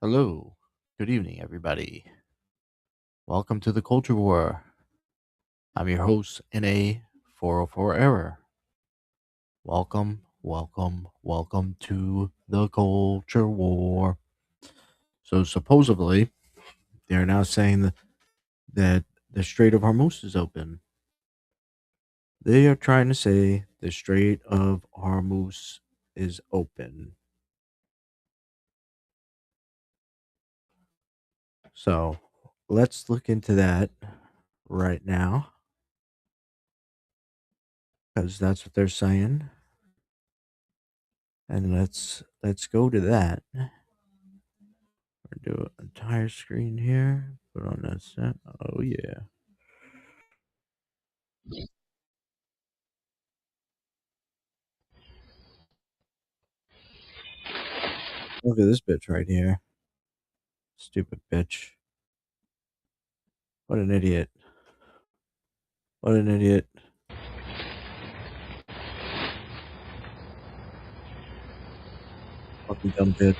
Hello. Good evening, everybody. Welcome to the Culture War. I'm your host, NA 404 Error. Welcome to the Culture War. So, supposedly, they're now saying that the Strait of Hormuz is open. They are trying to say the Strait of Hormuz is open. So, let's look into that right now because that's what they're saying. And let's go to that. Do an entire screen here. Put on that set. Oh yeah. Look at this bitch right here. Stupid bitch. What an idiot. What an idiot. Fucking dumb bitch.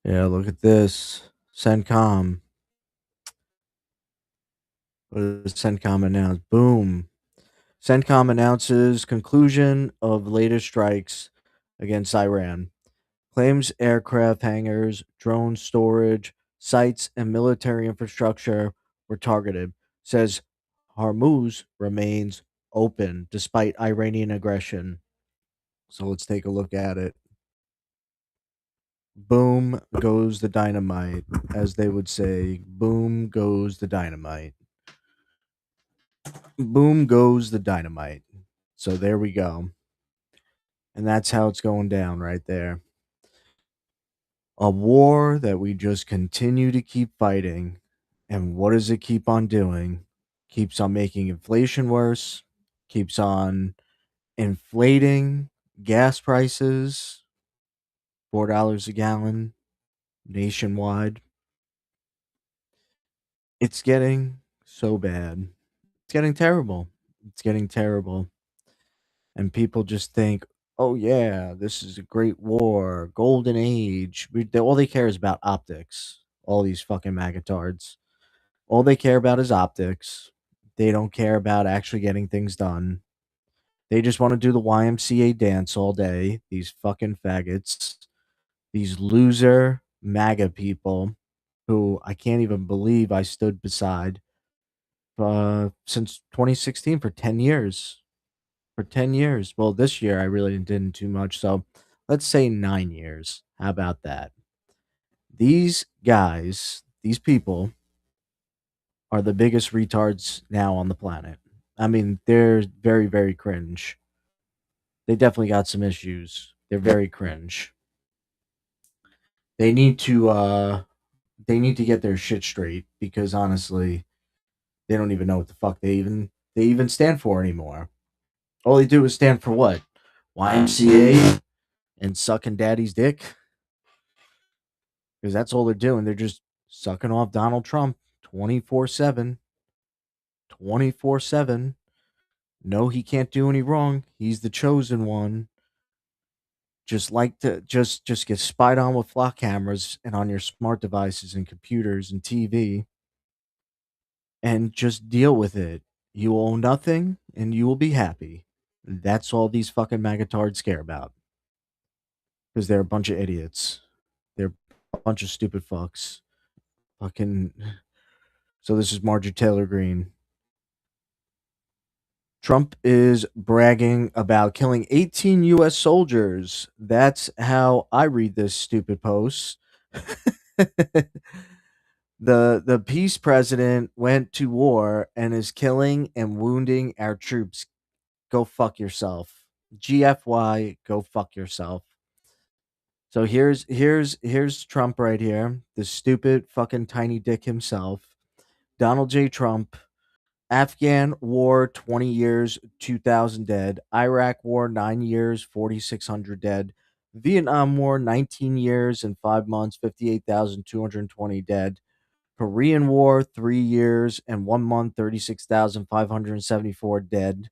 Yeah, look at this. CENTCOM. What does CENTCOM announce? Boom. CENTCOM announces conclusion of latest strikes against Iran. Claims aircraft hangars, drone storage, sites, and military infrastructure were targeted. Says Hormuz remains open despite Iranian aggression. So let's take a look at it. Boom goes the dynamite, as they would say. Boom goes the dynamite. Boom goes the dynamite. So there we go. And that's how it's going down right there. A war that we just continue to keep fighting. And what does it keep on doing? Keeps on making inflation worse, keeps on inflating gas prices, $4 a gallon nationwide. It's getting so bad. It's getting terrible. It's getting terrible. And people just think, oh, yeah, this is a great war, golden age. All they care is about optics. All these fucking magatards. All they care about is optics. They don't care about actually getting things done. They just want to do the YMCA dance all day. These fucking faggots. These loser MAGA people who I can't even believe I stood beside since 2016 for 10 years. For 10 years. Well, this year I really didn't too much. So let's say 9 years. How about that? These guys, these people, are the biggest retards now on the planet. I mean, they're very, very cringe. They definitely got some issues. They're very cringe. They need to get their shit straight because honestly, they don't even know what the fuck they even stand for anymore. All they do is stand for what? YMCA and sucking daddy's dick? Because that's all they're doing. They're just sucking off Donald Trump 24/7. 24/7. No, he can't do any wrong. He's the chosen one. Just like to just get spied on with flock cameras and on your smart devices and computers and TV and just deal with it. You owe nothing and you will be happy. That's all these fucking magatards care about because they're a bunch of idiots. They're a bunch of stupid fucks. Fucking. So this is Marjorie Taylor Greene. Trump is bragging about killing 18 U.S. soldiers. That's how I read this stupid post. The peace president went to war and is killing and wounding our troops. Go fuck yourself. GFY, go fuck yourself. So here's Trump right here, the stupid fucking tiny dick himself. Donald J. Trump. Afghan war 20 years, 2,000 dead. Iraq war 9 years, 4,600 dead. Vietnam War, 19 years and 5 months, 58,220 dead. Korean War, 3 years and 1 month, 36,574 dead.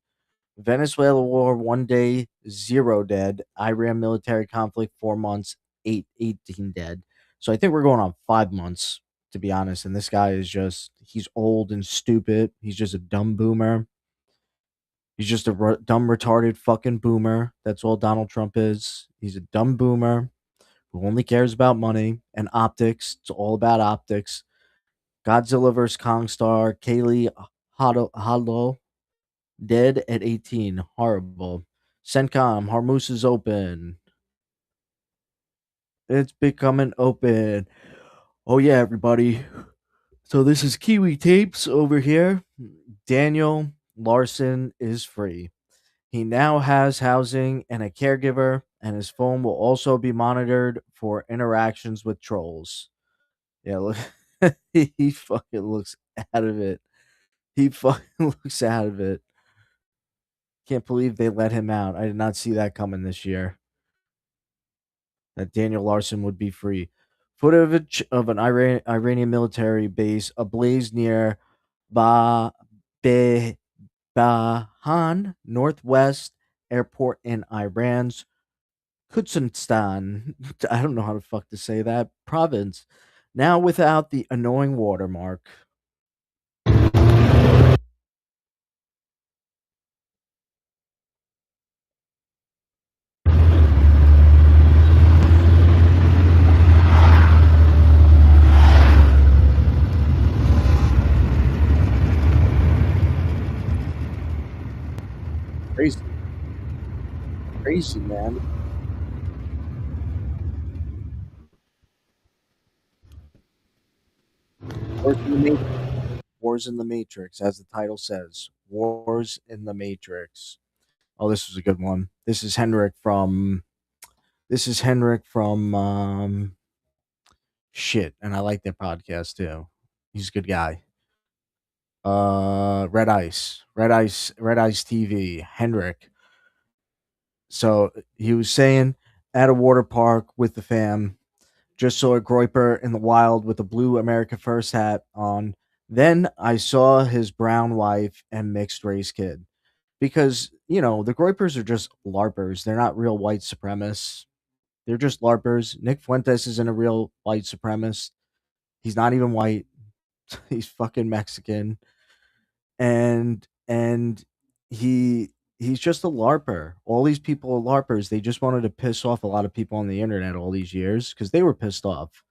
Venezuela War, 1 day, zero dead. Iran military conflict, 4 months, 18 dead. So I think we're going on 5 months, to be honest. And this guy is he's old and stupid. He's just a dumb boomer. He's just a dumb, retarded fucking boomer. That's all Donald Trump is. He's a dumb boomer who only cares about money and optics. It's all about optics. Godzilla vs. Kong star Kaylee Hado dead at 18. Horrible. CENTCOM, Hormuz is open. It's becoming open. Oh, yeah, everybody. So this is Kiwi Tapes over here. Daniel Larson is free. He now has housing and a caregiver, and his phone will also be monitored for interactions with trolls. Yeah, look, he fucking looks out of it. He fucking looks out of it. Can't believe they let him out. I did not see that coming this year. That Daniel Larson would be free. Footage of an Iranian military base ablaze near Ba Be Bahan Northwest Airport in Iran's Kurdistan. I don't know how the fuck to say that province. Now without the annoying watermark. Crazy, crazy man. Wars in the Matrix. Wars in the Matrix, as the title says. Wars in the Matrix. Oh, this was a good one. This is Henrik from shit, and I like their podcast too. He's a good guy. Red Ice TV, Henrik. So he was saying at a water park with the fam, just saw a groiper in the wild with a blue America First hat on. Then I saw his brown wife and mixed race kid. Because, the groipers are just LARPers. They're not real white supremacists. They're just LARPers. Nick Fuentes isn't a real white supremacist. He's not even white. He's fucking Mexican. And he's just a LARPer. All these people are LARPers. They just wanted to piss off a lot of people on the internet all these years because they were pissed off.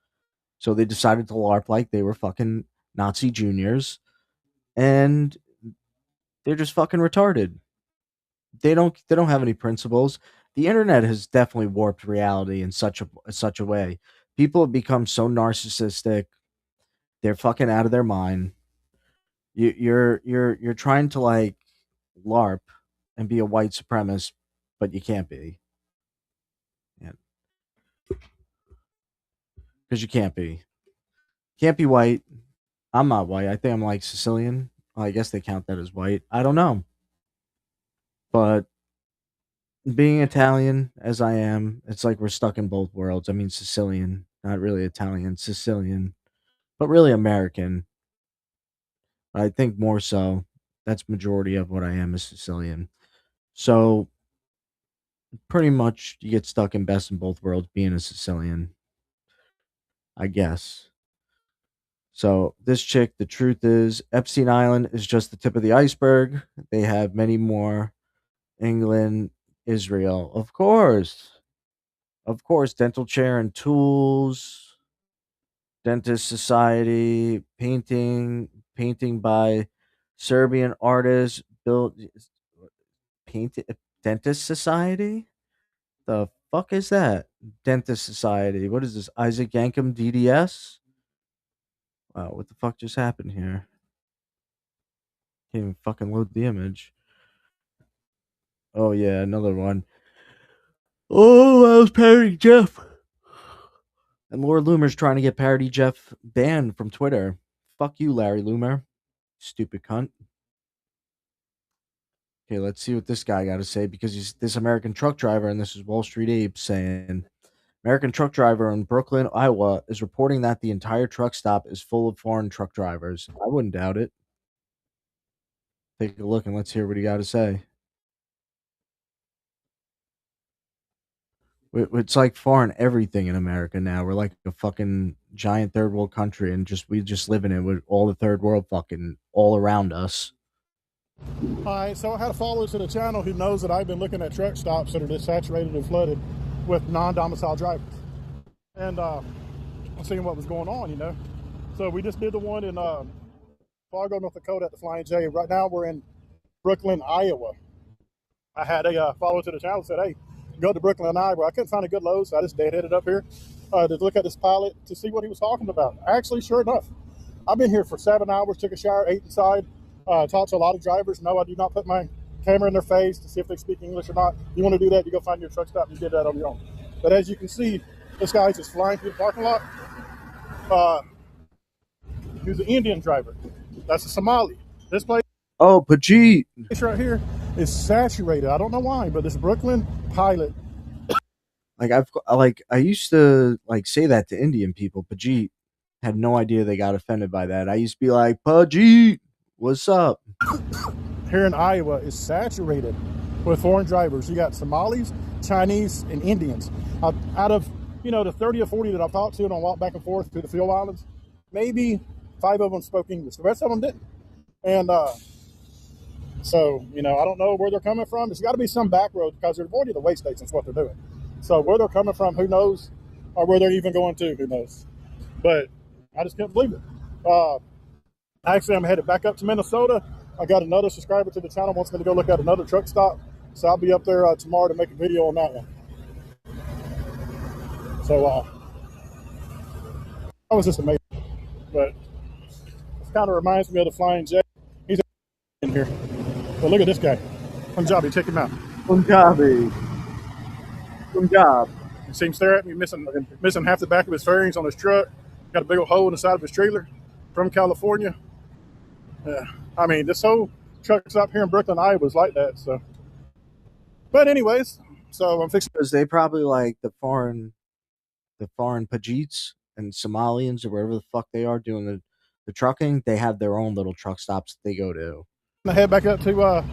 So they decided to LARP like they were fucking Nazi juniors, and they're just fucking retarded. They don't have any principles. The internet has definitely warped reality in such a way. People have become so narcissistic. They're fucking out of their mind. You're trying to like LARP and be a white supremacist, but you can't be. Yeah, because you can't be. Can't be white. I'm not white. I think I'm like Sicilian. Well, I guess they count that as white. I don't know. But being Italian as I am, it's like we're stuck in both worlds. I mean, Sicilian, not really Italian, Sicilian, but really American. I think more so. That's majority of what I am is Sicilian. So pretty much you get stuck in best in both worlds being a Sicilian, I guess. So this chick, the truth is, Epstein Island is just the tip of the iceberg. They have many more. England, Israel, of course, dental chair and tools, dentist society, painting by Serbian artist built painted dentist society. The fuck is that? Dentist society. What is this? Isaac Yankem DDS? Wow, what the fuck just happened here? Can't even fucking load the image. Oh yeah, another one. Oh, I was parodying Jeff. And Lord Loomer's trying to get Parody Jeff banned from Twitter. Fuck you, Larry Loomer. Stupid cunt. Okay, let's see what this guy got to say because he's this American truck driver, and this is Wall Street Abe saying American truck driver in Brooklyn, Iowa, is reporting that the entire truck stop is full of foreign truck drivers. I wouldn't doubt it. Take a look and let's hear what he got to say. It's like foreign everything in America now. We're like a fucking giant third world country, and we just live in it with all the third world fucking all around us. All right, so I had a follower to the channel who knows that I've been looking at truck stops that are just saturated and flooded with non-domicile drivers, and seeing what was going on, you know. So we just did the one in Fargo, North Dakota at the Flying J. Right now we're in Brooklyn, Iowa. I had a follower to the channel who said, hey, go to Brooklyn, Iowa. I couldn't find a good load, so I just deadheaded up here to look at this pilot to see what he was talking about. Actually, sure enough, I've been here for 7 hours, took a shower, ate inside, talked to a lot of drivers. No, I do not put my camera in their face to see if they speak English or not. You want to do that, you go find your truck stop and you did that on your own. But as you can see, this guy's just flying through the parking lot. He's an Indian driver. That's a Somali. This place Oh, Pajit. right here is saturated. I don't know why, but this Brooklyn pilot. I used to like say that to Indian people. Pajit. Had no idea they got offended by that. I used to be like, Pajit, what's up? Here in Iowa is saturated with foreign drivers. You got Somalis, Chinese, and Indians. Out of the 30 or 40 that I've talked to and I walked back and forth to the field islands, maybe 5 of them spoke English. The rest of them didn't. And so, I don't know where they're coming from. There's got to be some back road because they're avoiding the way stations. What they're doing. So where they're coming from, who knows? Or where they're even going to, who knows? But I just couldn't believe it. Actually, I'm headed back up to Minnesota. I got another subscriber to the channel wants me to go look at another truck stop. So I'll be up there tomorrow to make a video on that one. So that was just amazing. But it kind of reminds me of the Flying J. He's in here. But look at this guy. Punjabi, check him out. Punjabi. Punjab. You see him stare at me, missing half the back of his fairings on his truck. Got a big old hole in the side of his trailer. From California. Yeah. I mean, this whole truck stop here in Brooklyn, Iowa is like that. So, but anyways, so I'm fixing. Because they probably like the foreign Pajits and Somalians or wherever the fuck they are doing the trucking. They have their own little truck stops that they go to. I head back up to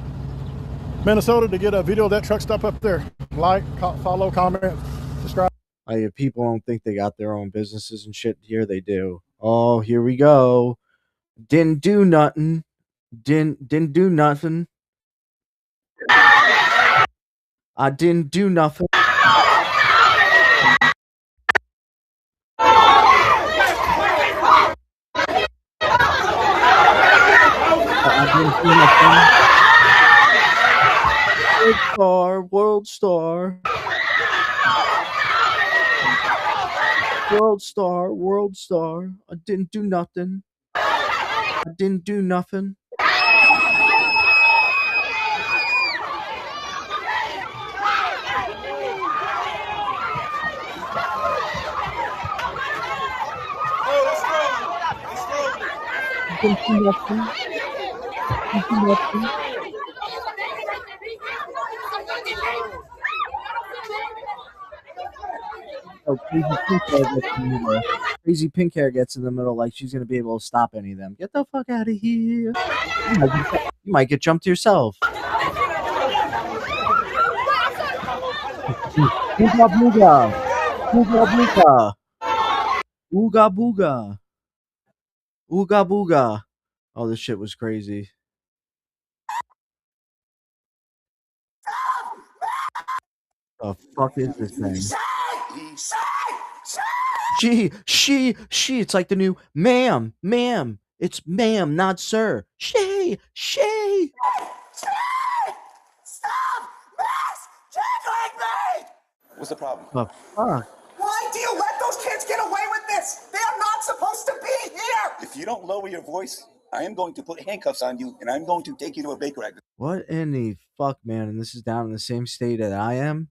Minnesota to get a video of that truck stop up there. Like, follow, comment, subscribe. If people don't think they got their own businesses and shit here, they do. Oh, here we go. Didn't do nothing. Didn't do nothing. I didn't do nothing. I didn't do nothing. World star. World star. I didn't do nothing. I didn't do nothing. I didn't do nothing. I didn't do nothing. Oh, crazy pink hair gets in the middle like she's gonna be able to stop any of them. Get the fuck out of here. You might get jumped yourself. Ooga booga. Ooga booga. Ooga booga. Ooga booga. Oh, this shit was crazy. The fuck is this thing? She. It's like the new ma'am. It's ma'am, not sir. She. Stop! Max! Tickling me! What's the problem? The fuck? Why do you let those kids get away with this? They are not supposed to be here! If you don't lower your voice, I am going to put handcuffs on you and I'm going to take you to a Baker Act. What in the fuck, man? And this is down in the same state that I am.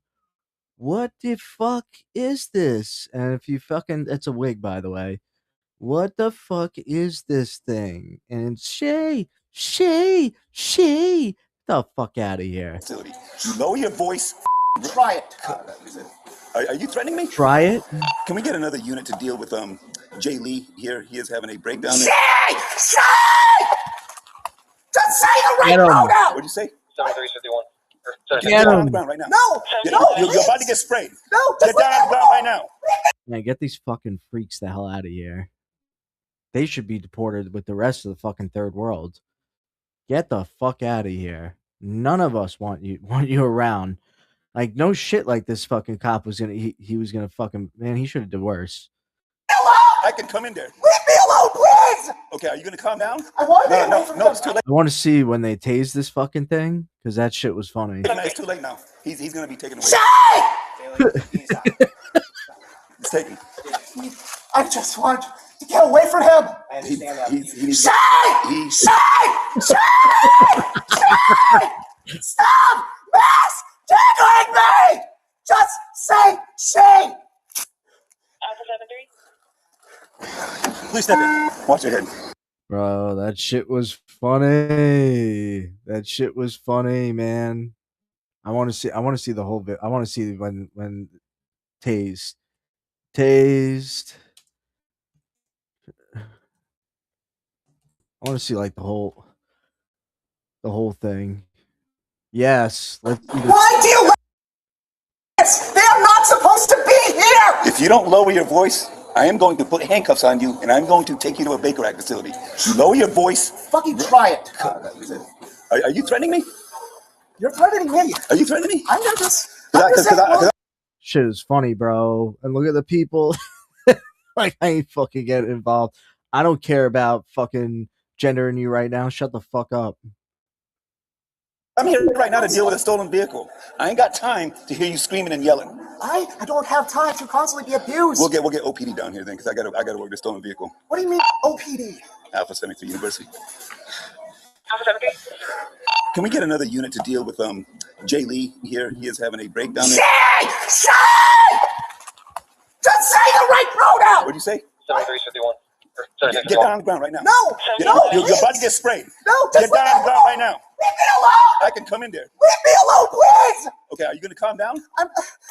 What the fuck is this? And if you fucking, it's a wig, by the way. What the fuck is this thing? And it's Shay. The the fuck out of here. Facility. You lower your voice. Try it. Are you threatening me? Try it. Can we get another unit to deal with Jay Lee here? He is having a breakdown. Say! Just say the right Get him. pronoun. What'd you say? 7351. Get down on him. the ground right now. No, You're, no, you're about to get sprayed. no. Get down on the ground right now. Man, get these fucking freaks the hell out of here. They should be deported with the rest of the fucking third world. Get the fuck out of here. None of us want you around. Like, no shit, like this fucking cop was gonna he was gonna fucking, man, he should have did worse. I can come in there. Leave me alone, please. Okay, are you gonna calm down? I want to No, it's too late. I want to see when they tase this fucking thing, because that shit was funny. It's too late now. He's gonna be taken away. Say! He's taken. I just want to get away from him. I understand that. He's Say! Say! Stop tickling me! Just say she! Alpha 73. Please step in. Watch your head. Bro, that shit was funny. That shit was funny, man. I want to see the whole bit. I want to see when tased. I want to see like the whole thing. Yes, let's see this. Why do you let this? They are not supposed to be here! If you don't lower your voice, I am going to put handcuffs on you, and I'm going to take you to a Baker Act facility. You lower your voice. Fucking try it. Are you threatening me? You're threatening me. Are you threatening me? I'm just Shit is funny, bro. And look at the people. Like, I ain't fucking getting involved. I don't care about fucking gendering you right now. Shut the fuck up. I'm here right now to deal with a stolen vehicle. I ain't got time to hear you screaming and yelling. I don't have time to constantly be abused. We'll get OPD down here then, because I gotta work the stolen vehicle. What do you mean OPD? Alpha 73 University. Alpha 73. Can we get another unit to deal with Jay Lee here? He is having a breakdown. Say! Just say the right pronoun. What'd you say? 7351. Get down on the ground right now. No, You're about to get sprayed. No, Get down on the ground right now. Leave me alone. I can come in there. Leave me alone, please. Okay, are you gonna calm down?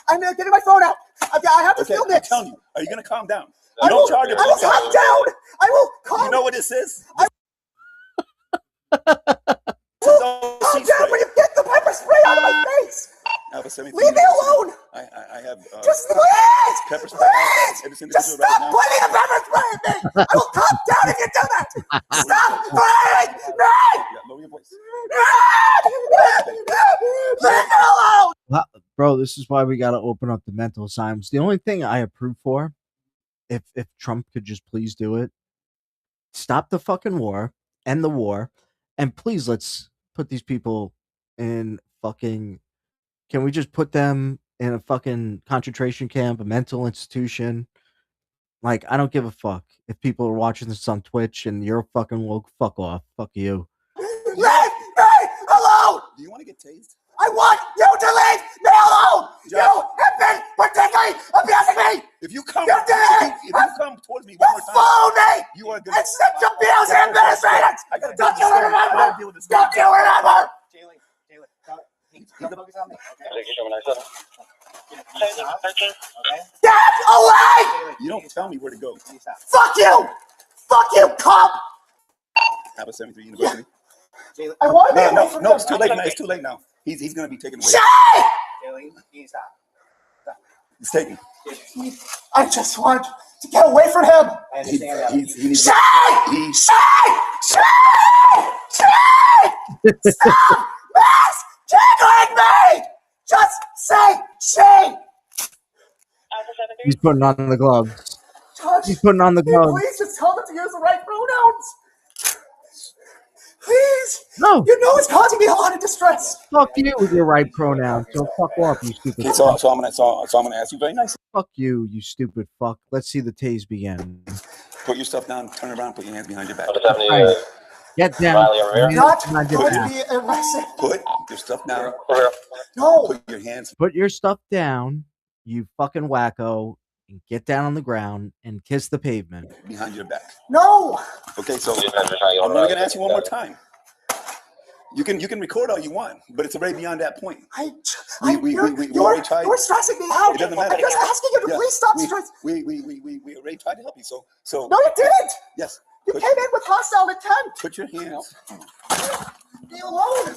I'm getting my phone out. I have to Okay, film I'm this. telling you. Are you gonna calm down? I You will don't charge calm down. I will calm. You know what this is? Calm down when you get the pepper spray out of my face. Alpha 73. Leave me alone. I have Just please. pepper spray. Please. Just stop putting the pepper spray at me. I will calm down if you do that. Stop spraying me. Yeah, lower your voice. Leave me alone. Bro, this is why we got to open up the mental asylums. The only thing I approve for, if Trump could just please do it, stop the fucking war, end the war, and please let's put these people in fucking, can we just put them in a fucking concentration camp, a mental institution? Like, I don't give a fuck if people are watching this on Twitch and you're fucking woke. Fuck off. Fuck you. Leave me alone. Do you want to get tased? I want you to leave me alone. You have been particularly abusing me. If you come, You did it. if you come towards me one You more time, fooled me. you are gonna. And sex abuse administrators. I gotta Don't deal you with this. I remember? gotta deal with this. Don't you remember? Focus on me. Okay. 13. Get away! You don't tell me where to go. Fuck you! Fuck you, cop! Alpha 73 University. I want to be away from No, them. it's too late now. It's too late now. He's gonna be taken away. Shay! He's taken. I just want to get away from him. I understand that. He needs. Shay! He's. Shay! Stop tickling me! Just say she! Alpha 73. He's putting on the gloves. Judge, He's putting on the can you gloves. please just tell them to use the right pronouns? Please! No. You know it's causing me a lot of distress. Fuck you with your right pronouns. So fuck off, you stupid Okay, fuck. so I'm gonna ask you very nicely. Fuck you, you stupid fuck. Let's see the tase begin. Put your stuff down. Turn around. Put your hands behind your back. Alpha 70. Right. Get down. Riley over here. Not Behind your going to back. be arrested. Put your stuff down. Over here. No. Put your hands. Put your stuff down, you fucking wacko, and get down on the ground and kiss the pavement. Behind your back. No. Okay, so You guys are trying to I'm only gonna ask you one more time. You can record all you want, but it's already beyond that point. You're stressing me out. It doesn't matter. I'm just asking you to please stop stressing. We already tried to help you. So. No, you didn't. Yes. You came in with hostile intent. Put your hands. Leave me alone.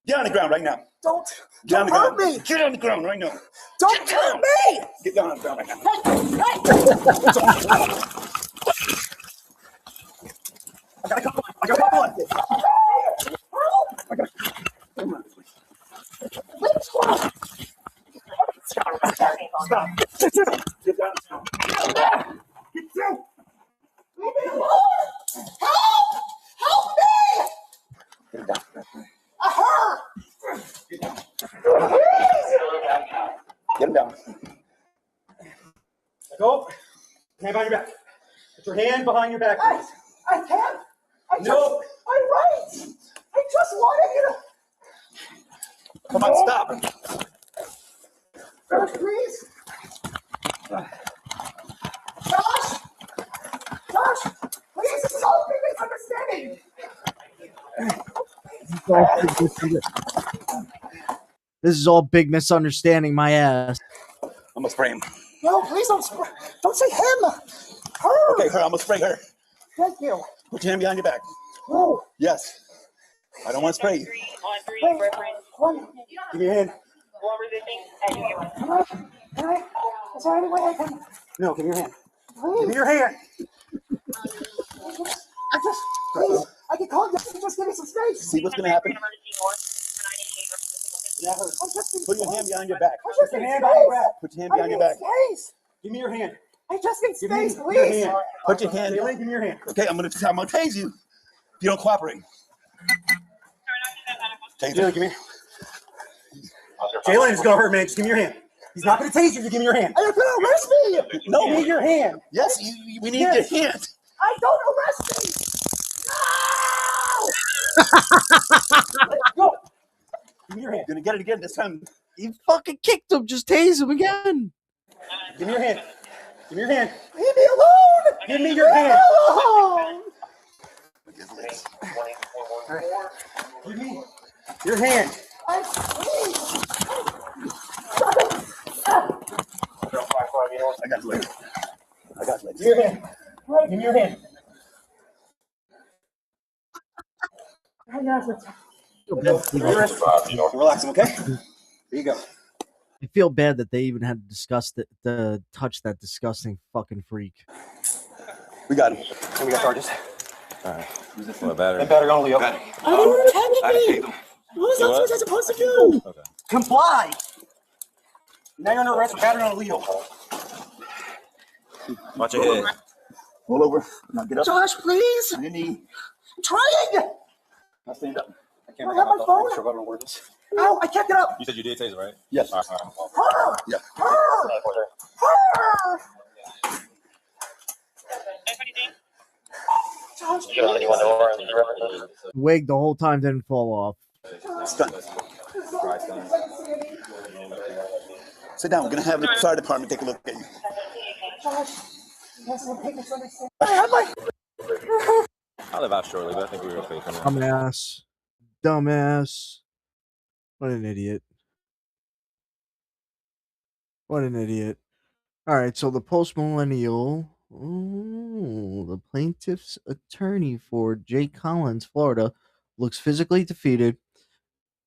Get on the ground right now. Don't Get on the hurt ground. me. Get on the ground right now. Don't hurt me. Get down on the ground right now. I got a couple on. Come on. Stop. Get down. Get down. Get down. Leave me alone. Help! Help me! Get down. I hurt. Get down. Get him down. Go. Hand behind your back. Put your hand behind your back. I can't. No. I'm right. I just wanted you to. Come on, stop. Please. Josh, please, this is all a big misunderstanding. This is all big misunderstanding, my ass. I'm gonna spray him. No, please don't say him. Her. Okay, her. I'm gonna spray her. Thank you. Put your hand behind your back. Oh. Yes. I don't want to spray you. On 3, reference. One. Give me your hand. While resisting, and you get Can I? Is there any way I can? No, give me your hand. Give Please. me your hand. Please. I can call you. Just give me some space. See what's gonna happen? I'm just Put your hand behind your back. I just Put your need hand behind your space. back. Put your hand I behind your need back. space. Give me your hand. I just need Give me space, your please. hand. Put your hand. Jalen, give me your hand. Okay, I'm gonna tase you if you don't cooperate. Tase Jalen, him. give me. Jalen, it's gonna hurt, man. Just give me your hand. He's not gonna tase you. Give me your hand. You're gonna arrest me. Give me No. your hand. Yes, we need your hand. I don't arrest me. No. Go. Give me your hand. You're gonna get it again this time. You fucking kicked him. Just tase him again. Give me your hand. Give me your hand. Leave me alone. Give me your hand. Alone. Give me your hand. Please. I got legs. I got legs. Give me your hand. Give me your hand. Relax him, okay? Here you go. I feel bad that they even had to discuss to touch that disgusting fucking freak. We got him. And we got charges. What, battery? And battery on Leo. I didn't intend me. What was I supposed to do? Okay. Comply. Now you're under arrest for battery on Leo. Watch your head. Roll over. Now get up. Josh, please. On your knee. I'm trying. Now stand up. I can't I have my phone. Make sure I don't word this. Ow, I can't get up. You said you did taste it, right? Yes. All right, all right. Her. Yeah. Her. Her. Josh, please. Wig the whole time didn't fall off. Stunt. Sit down. We're gonna have the fire department take a look at you. Josh. Yes, I'm taking some understanding. I have my. I'll live out shortly, but I think we were okay for now. Dumbass. Dumbass. What an idiot. What an idiot. All right, so the post-millennial, the plaintiff's attorney for Jake Collins, Florida, looks physically defeated,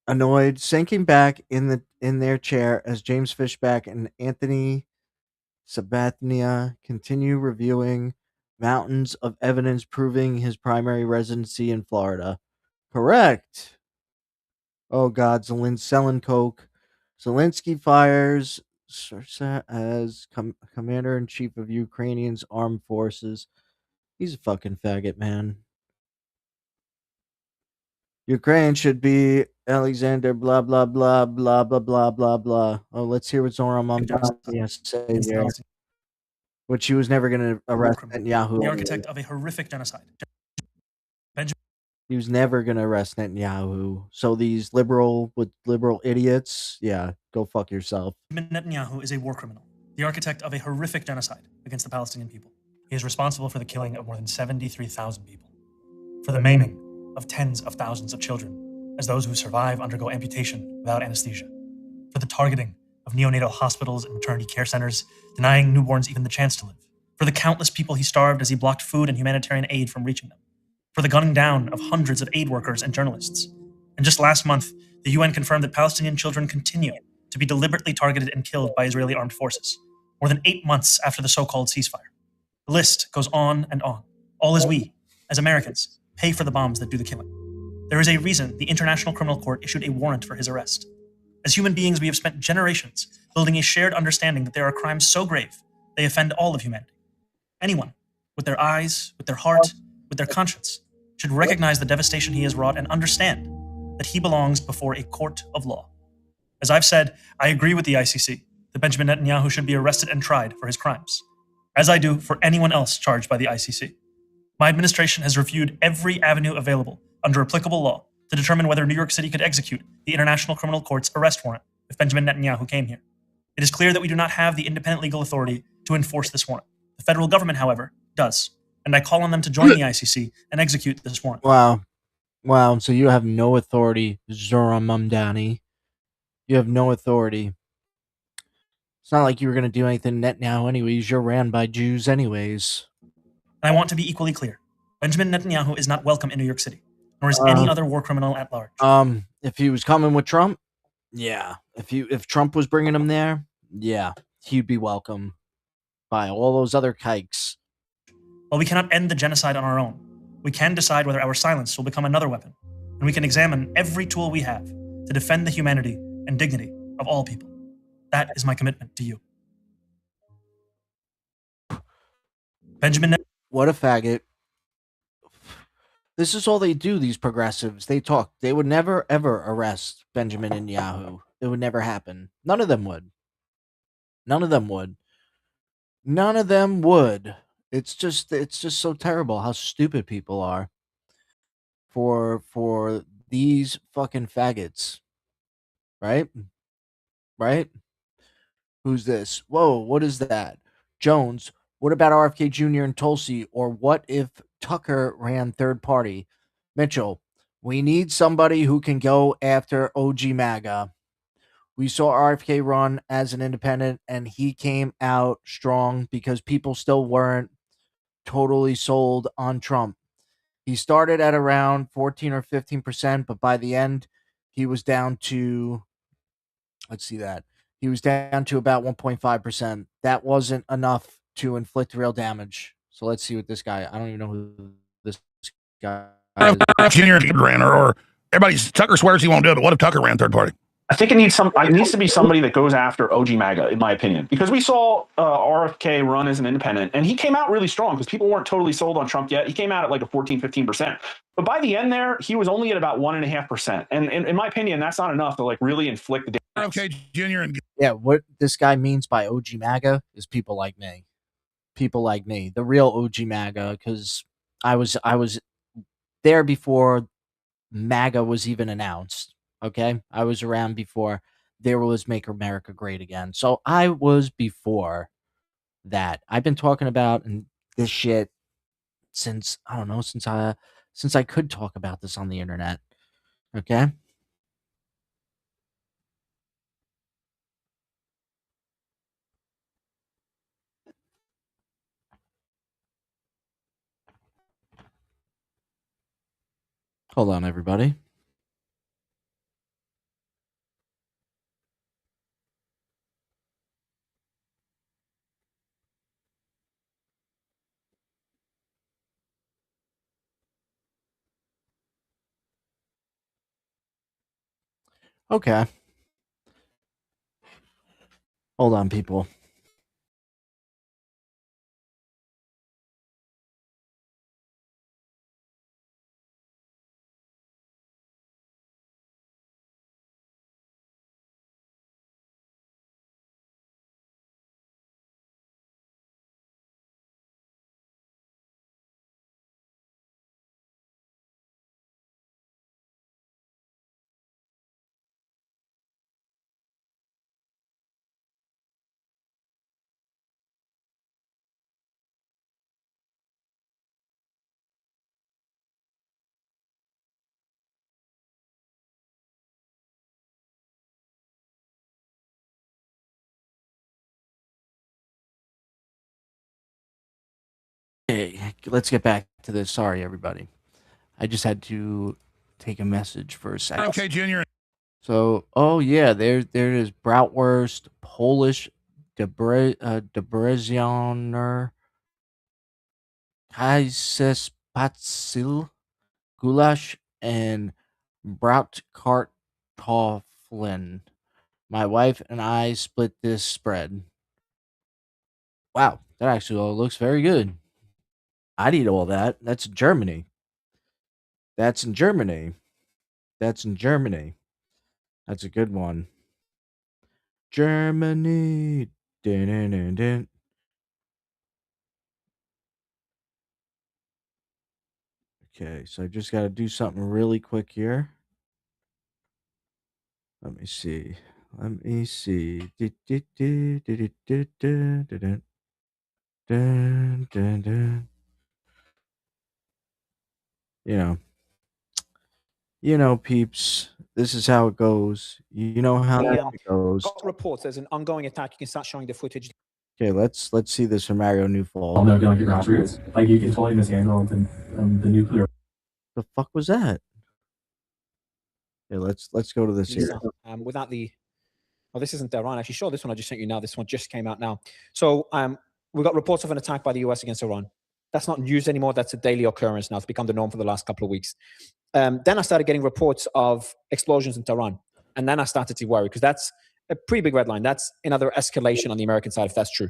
annoyed, sinking back in their chair as James Fishback and Anthony Sabathia continue reviewing mountains of evidence proving his primary residency in Florida. Correct. Oh God, selling coke. Zelensky fires Sursa as commander-in-chief of Ukrainian's armed forces. He's a fucking faggot, man. Ukraine should be Alexander blah blah blah blah blah blah blah blah. Oh, let's hear what Zoran Mamdani has to say there. But she was never going to arrest Netanyahu. The architect of a horrific genocide. He was never going to arrest Netanyahu. So these liberal idiots, yeah, go fuck yourself. Netanyahu is a war criminal, the architect of a horrific genocide against the Palestinian people. He is responsible for the killing of more than 73,000 people, for the maiming of tens of thousands of children, as those who survive undergo amputation without anesthesia, for the targeting of neonatal hospitals and maternity care centers, denying newborns even the chance to live, for the countless people he starved as he blocked food and humanitarian aid from reaching them, for the gunning down of hundreds of aid workers and journalists. And just last month, the UN confirmed that Palestinian children continue to be deliberately targeted and killed by Israeli armed forces, more than 8 months after the so-called ceasefire. The list goes on and on, all as we, as Americans, pay for the bombs that do the killing. There is a reason the International Criminal Court issued a warrant for his arrest. As human beings, we have spent generations building a shared understanding that there are crimes so grave they offend all of humanity. Anyone, with their eyes, with their heart, with their conscience, should recognize the devastation he has wrought and understand that he belongs before a court of law. As I've said, I agree with the ICC that Benjamin Netanyahu should be arrested and tried for his crimes, as I do for anyone else charged by the ICC. My administration has reviewed every avenue available under applicable law to determine whether New York City could execute the International Criminal Court's arrest warrant if Benjamin Netanyahu came here. It is clear that we do not have the independent legal authority to enforce this warrant. The federal government, however, does, and I call on them to join the ICC and execute this warrant. Wow. So you have no authority, Zoran Mamdani. You have no authority. It's not like you were going to do anything net now anyways. You're ran by Jews anyways. And I want to be equally clear. Benjamin Netanyahu is not welcome in New York City, nor is any other war criminal at large. If he was coming with Trump, yeah. If Trump was bringing him there, yeah, he'd be welcome by all those other kikes. While we cannot end the genocide on our own, we can decide whether our silence will become another weapon, and we can examine every tool we have to defend the humanity and dignity of all people. That is my commitment to you. Benjamin. What a faggot. This is all they do, these progressives. They talk. They would never, ever arrest Benjamin Netanyahu. It would never happen. None of them would. None of them would. None of them would. It's just so terrible how stupid people are for these fucking faggots. Right? Right? Who's this? Whoa, what is that? Jones, what about RFK Jr. and Tulsi? Or what if Tucker ran third party? Mitchell, we need somebody who can go after OG MAGA. We saw RFK run as an independent, and he came out strong because people still weren't totally sold on Trump. He started at around 14 or 15%, but by the end, he was down to, let's see that. He was down to about 1.5%. That wasn't enough to inflict real damage. So let's see what this guy, I don't even know who this guy is. Junior ran, or everybody, Tucker swears he won't do it, but what if Tucker ran third party? I think it needs to be somebody that goes after OG MAGA, in my opinion, because we saw RFK run as an independent, and he came out really strong because people weren't totally sold on Trump yet. He came out at like a 14, 15%. But by the end there, he was only at about 1.5%. And in my opinion, that's not enough to like really inflict the damage. RFK Jr. and yeah, what this guy means by OG MAGA is people like me. People like me. The real OG MAGA, because I was there before MAGA was even announced. Okay, I was around before there was Make America Great Again. So I was before that. I've been talking about this shit since I don't know, since I could talk about this on the internet. Okay. Hold on, everybody. Okay. Hold on, people. Okay, let's get back to this. Sorry, everybody. I just had to take a message for a second. Okay, Junior. So, oh yeah, there is bratwurst, Polish Debreczener, Kaiserspatzel, goulash, and Brautkartoffeln. My wife and I split this spread. Wow, that actually all looks very good. I'd eat all that. That's in Germany. That's in Germany. That's in Germany. That's a good one. Germany. Dun, dun, dun, dun. Okay, so I just got to do something really quick here. Let me see. Let me see. Dun, dun, dun. You know, peeps. This is how it goes. You know how it goes. Got reports. There's an ongoing attack. You can start showing the footage. Okay, let's see this from Mario Newfall. I'll never like your grassroots. Like you can totally mishandle the nuclear. The fuck was that? Yeah, let's go to this here. Without the, oh, this isn't Iran. Actually, sure, this one I just sent you now. This one just came out now. So we got reports of an attack by the US against Iran. That's not news anymore. That's a daily occurrence now. It's become the norm for the last couple of weeks. Then I started getting reports of explosions in Tehran. And then I started to worry because that's a pretty big red line. That's another escalation on the American side, if that's true.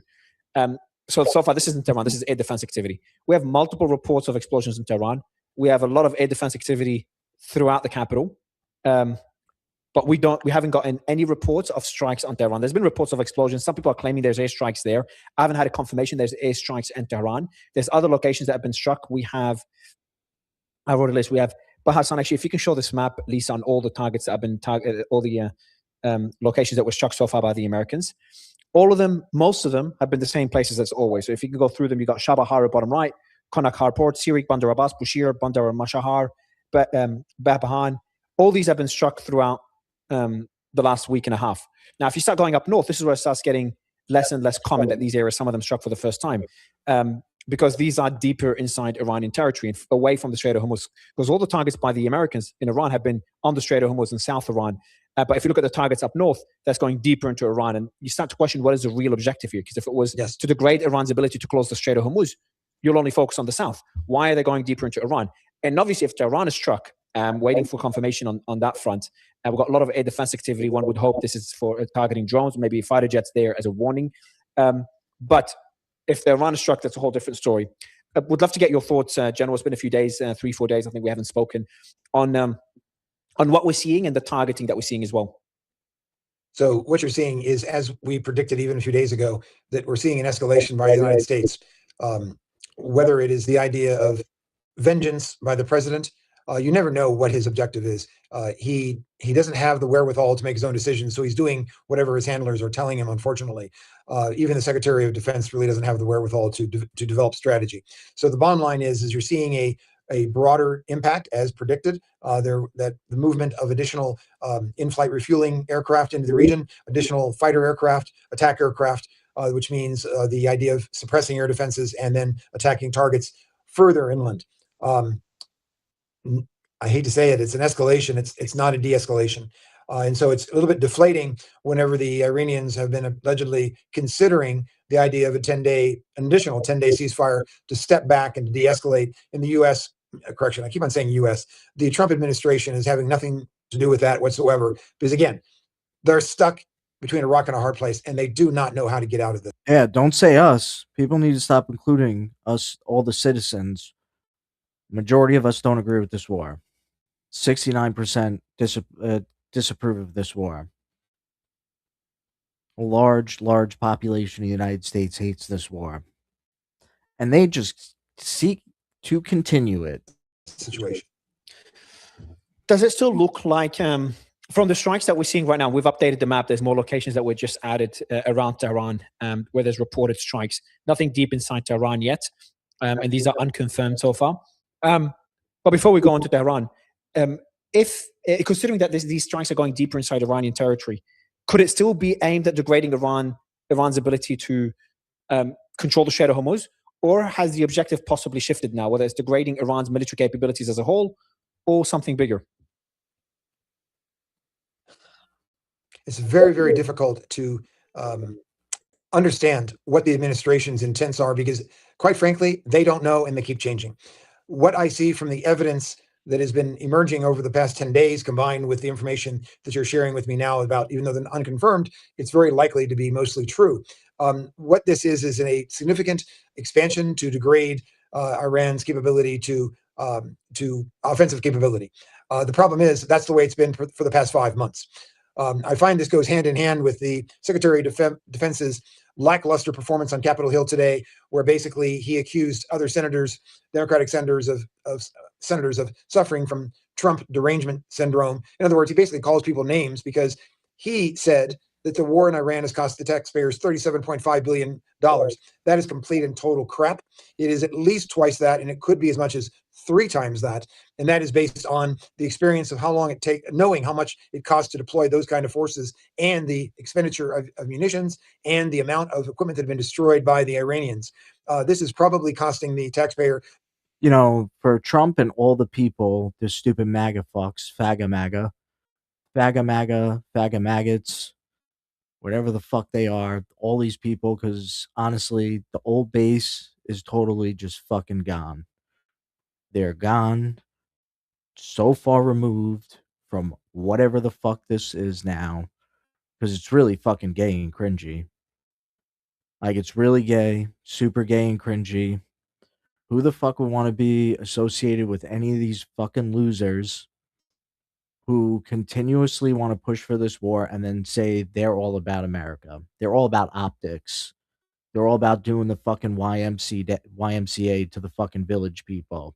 So far, this isn't Tehran. This is air defense activity. We have multiple reports of explosions in Tehran. We have a lot of air defense activity throughout the capital. But we haven't gotten any reports of strikes on Tehran. There's been reports of explosions. Some people are claiming there's airstrikes there. I haven't had a confirmation there's airstrikes in Tehran. There's other locations that have been struck. I wrote a list. We have Hassan, actually, if you can show this map, Lisa, on all the targets that have been targeted, all the locations that were struck so far by the Americans. All of them, most of them, have been the same places as always. So if you can go through them, you got Shabahar bottom right, Konak Port, Sirik, Bandar Abbas, Bushir, Bandar Mashahar, Babahan. All these have been struck throughout the last week and a half. Now, if you start going up north, this is where it starts getting less and less common that these areas, some of them struck for the first time. Because these are deeper inside Iranian territory and away from the Strait of Hormuz. Because all the targets by the Americans in Iran have been on the Strait of Hormuz in South Iran. But if you look at the targets up north, that's going deeper into Iran. And you start to question what is the real objective here. Because if it was to degrade Iran's ability to close the Strait of Hormuz, you'll only focus on the south. Why are they going deeper into Iran? And obviously, if Tehran is struck, waiting for confirmation on that front. We've got a lot of air defense activity. One would hope this is for targeting drones, maybe fighter jets there as a warning. But if Iran is struck, that's a whole different story. I would love to get your thoughts, General. It's been a few days, 3-4 days. I think we haven't spoken on what we're seeing and the targeting that we're seeing as well. So what you're seeing is, as we predicted even a few days ago, that we're seeing an escalation by the United States. Whether it is the idea of vengeance by the president, you never know what his objective is. He doesn't have the wherewithal to make his own decisions, so he's doing whatever his handlers are telling him, unfortunately. Even the Secretary of Defense really doesn't have the wherewithal to develop strategy. So the bottom line is you're seeing a broader impact, as predicted, that the movement of additional in-flight refueling aircraft into the region, additional fighter aircraft, attack aircraft, which means the idea of suppressing air defenses and then attacking targets further inland. I hate to say it, it's an escalation. It's not a de-escalation. And so it's a little bit deflating whenever the Iranians have been allegedly considering the idea of an additional 10-day ceasefire to step back and to de-escalate. In the U.S., correction, I keep on saying U.S., the Trump administration is having nothing to do with that whatsoever. Because again, they're stuck between a rock and a hard place, and they do not know how to get out of this. Yeah, don't say us. People need to stop including us, all the citizens. Majority of us don't agree with this war. 69% disapprove of this war. A large population of the United States hates this war. And they just seek to continue it. Situation. Does it still look like, from the strikes that we're seeing right now, we've updated the map, there's more locations that were just added around Tehran where there's reported strikes. Nothing deep inside Tehran yet, and these are unconfirmed so far. But before we go on to Tehran, considering that these strikes are going deeper inside Iranian territory, could it still be aimed at degrading Iran's ability to control the Strait of Hormuz? Or has the objective possibly shifted now, whether it's degrading Iran's military capabilities as a whole or something bigger? It's very, very difficult to understand what the administration's intents are because, quite frankly, they don't know and they keep changing. What I see from the evidence that has been emerging over the past 10 days, combined with the information that you're sharing with me now about, even though they're unconfirmed, it's very likely to be mostly true. What this is a significant expansion to degrade Iran's capability to offensive capability. The problem is that's the way it's been for the past 5 months. I find this goes hand in hand with the Secretary of Defense's lackluster performance on Capitol Hill today, where basically he accused other senators, Democratic senators, of suffering from Trump derangement syndrome. In other words, he basically calls people names because he said that the war in Iran has cost the taxpayers $37.5 billion. That is complete and total crap. It is at least twice that, and it could be as much as 3 times that. And that is based on the experience of how long it takes, knowing how much it costs to deploy those kind of forces and the expenditure of munitions and the amount of equipment that have been destroyed by the Iranians. This is probably costing the taxpayer. You know, for Trump and all the people, the stupid MAGA fucks, FAGA MAGA, FAGA maggots, whatever the fuck they are, all these people, because honestly, the old base is totally just fucking gone. They're gone, so far removed from whatever the fuck this is now, because it's really fucking gay and cringy. Like, it's really gay, super gay and cringy. Who the fuck would want to be associated with any of these fucking losers who continuously want to push for this war and then say they're all about America? They're all about optics. They're all about doing the fucking YMCA to the fucking village people.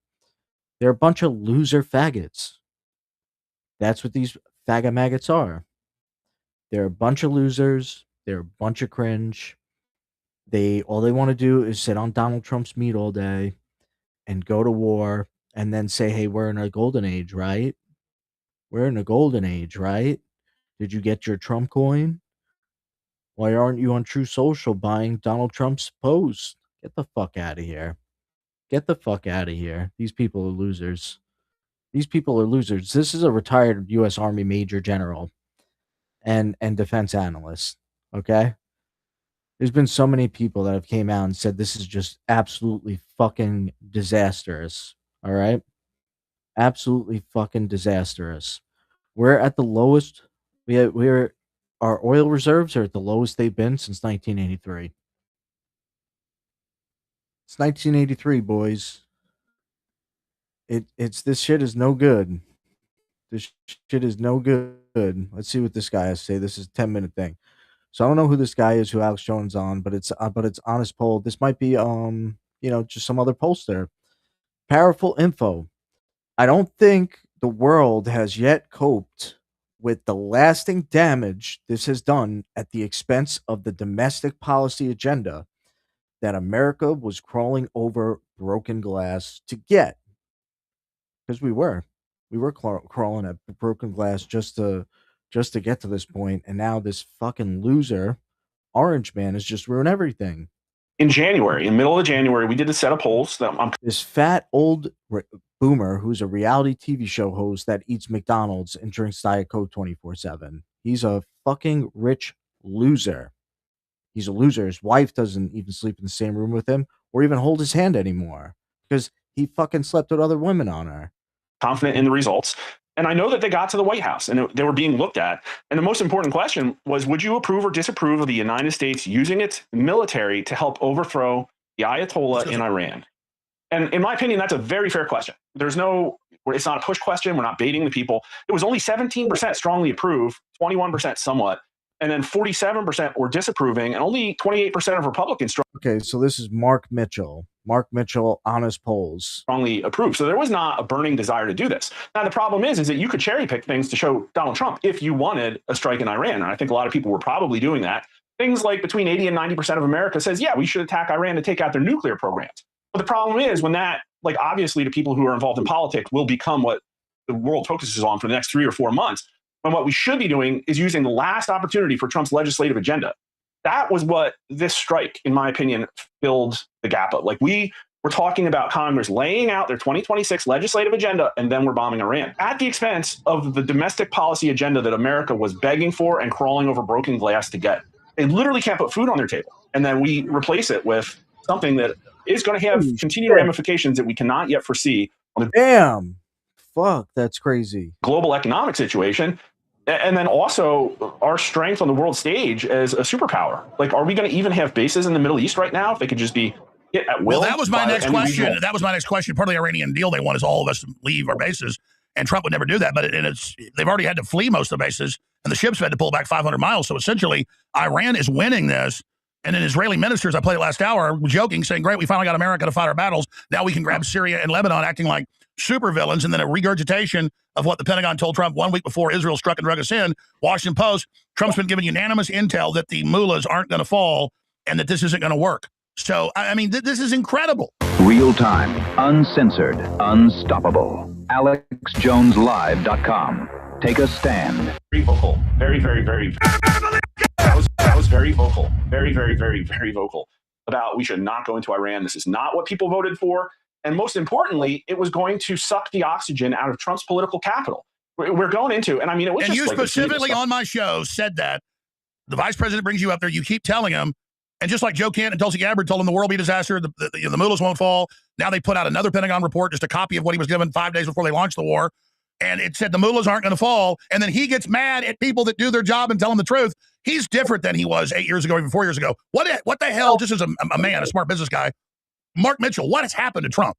They're a bunch of loser faggots. That's what these faggot maggots are. They're a bunch of losers. They're a bunch of cringe. All they want to do is sit on Donald Trump's meat all day and go to war and then say, hey, we're in a golden age, right? We're in a golden age, right? Did you get your Trump coin? Why aren't you on True Social buying Donald Trump's post? Get the fuck out of here. Get the fuck out of here. These people are losers. These people are losers. This is a retired U.S. Army Major General and defense analyst, okay? There's been so many people that have came out and said this is just absolutely fucking disastrous, all right? Absolutely fucking disastrous. We're at the lowest. Our oil reserves are at the lowest they've been since 1983. It's 1983, boys. It's this shit is no good. This shit is no good. Let's see what this guy has to say. This is a 10-minute thing. So I don't know who this guy is, who Alex Jones on, but it's honest poll. This might be just some other pollster. Powerful info. I don't think the world has yet coped with the lasting damage this has done at the expense of the domestic policy agenda that America was crawling over broken glass to get. Because we were crawling at broken glass just to get to this point, and now this fucking loser Orange Man has just ruined everything. In January, in the middle of January, we did a set of polls that this fat old boomer who's a reality TV show host that eats McDonald's and drinks Diet Coke 24/7. He's a fucking rich loser. He's a loser. His wife doesn't even sleep in the same room with him or even hold his hand anymore because he fucking slept with other women on her. Confident in the results. And I know that they got to the White House and they were being looked at. And the most important question was, would you approve or disapprove of the United States using its military to help overthrow the Ayatollah in Iran? And in my opinion, that's a very fair question. It's not a push question. We're not baiting the people. It was only 17% strongly approve, 21% somewhat, and then 47% were disapproving, and only 28% of Republicans Okay, so this is Mark Mitchell. Mark Mitchell, honest polls. Strongly approved. So there was not a burning desire to do this. Now, the problem is that you could cherry pick things to show Donald Trump if you wanted a strike in Iran. And I think a lot of people were probably doing that. Things like between 80 and 90% of America says, yeah, we should attack Iran to take out their nuclear programs. But the problem is when that, obviously to people who are involved in politics will become what the world focuses on for the next 3 or 4 months. And what we should be doing is using the last opportunity for Trump's legislative agenda That was what this strike, in my opinion, filled the gap of. Like, we were talking about Congress laying out their 2026 legislative agenda, and then we're bombing Iran at the expense of the domestic policy agenda that America was begging for and crawling over broken glass to get. They literally can't put food on their table. And then we replace it with something that is going to have continued ramifications that we cannot yet foresee on the Damn. Fuck, that's crazy. global economic situation. And then also our strength on the world stage as a superpower. Like, are we going to even have bases in the Middle East right now if they could just be hit at will? Well, that was my next any question. regional- That was my next question. Part of the Iranian deal they want is all of us to leave our bases, and Trump would never do that. But they've already had to flee most of the bases, and the ships had to pull back 500 miles. So essentially, Iran is winning this. And then Israeli ministers, I played it last hour, were joking, saying, great, we finally got America to fight our battles. Now we can grab Syria and Lebanon, acting like supervillains. And then a regurgitation of what the Pentagon told Trump 1 week before Israel struck and drug us in. Washington Post, Trump's been given unanimous intel that the mullahs aren't going to fall and that this isn't going to work. So, I mean, this is incredible. Real time, uncensored, unstoppable. AlexJonesLive.com. Take a stand. Very vocal. Very, very, very. That was very vocal. Very, very, very, very vocal about we should not go into Iran. This is not what people voted for. And most importantly, it was going to suck the oxygen out of Trump's political capital. We're going into, and I mean, it was and just you like specifically on my show said that the vice president brings you up there. You keep telling him. And just like Joe Kent and Tulsi Gabbard told him the world will be a disaster, the mullahs won't fall. Now they put out another Pentagon report, just a copy of what he was given 5 days before they launched the war. And it said the mullahs aren't going to fall. And then he gets mad at people that do their job and tell him the truth. He's different than he was 8 years ago, even 4 years ago. What the hell, just as a man, a smart business guy, Mark Mitchell, what has happened to Trump?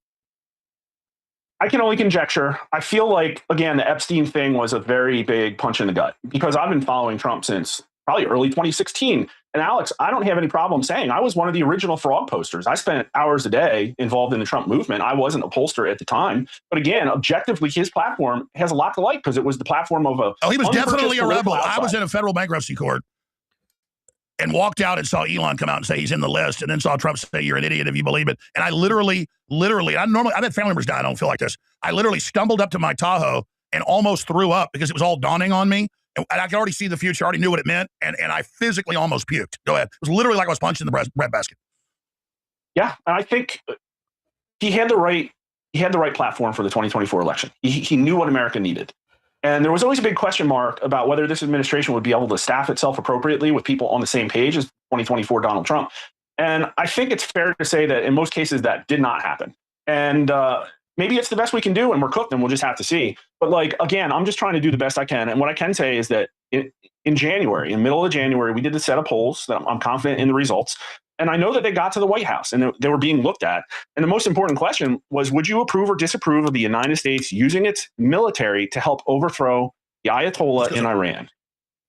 I can only conjecture. I feel like, again, the Epstein thing was a very big punch in the gut because I've been following Trump since probably early 2016. And Alex, I don't have any problem saying I was one of the original frog posters. I spent hours a day involved in the Trump movement. I wasn't a pollster at the time. But again, objectively, his platform has a lot to like because it was the platform of a... Oh, he was definitely a rebel. outside. I was in a federal bankruptcy court and walked out and saw Elon come out and say he's in the list, and then saw Trump say you're an idiot if you believe it. And I literally, I've had family members die. I don't feel like this. I literally stumbled up to my Tahoe and almost threw up because it was all dawning on me. And I could already see the future. I already knew what it meant. And I physically almost puked. Go ahead. It was literally like I was punched in the bread basket. Yeah. And I think he had the right platform for the 2024 election. He knew what America needed. And there was always a big question mark about whether this administration would be able to staff itself appropriately with people on the same page as 2024 Donald Trump. And I think it's fair to say that in most cases that did not happen. And maybe it's the best we can do and we're cooked and we'll just have to see. But like, again, I'm just trying to do the best I can. And what I can say is that in January, in the middle of January, we did a set of polls that I'm confident in the results. And I know that they got to the White House and they were being looked at. And the most important question was, would you approve or disapprove of the United States using its military to help overthrow the Ayatollah in Iran?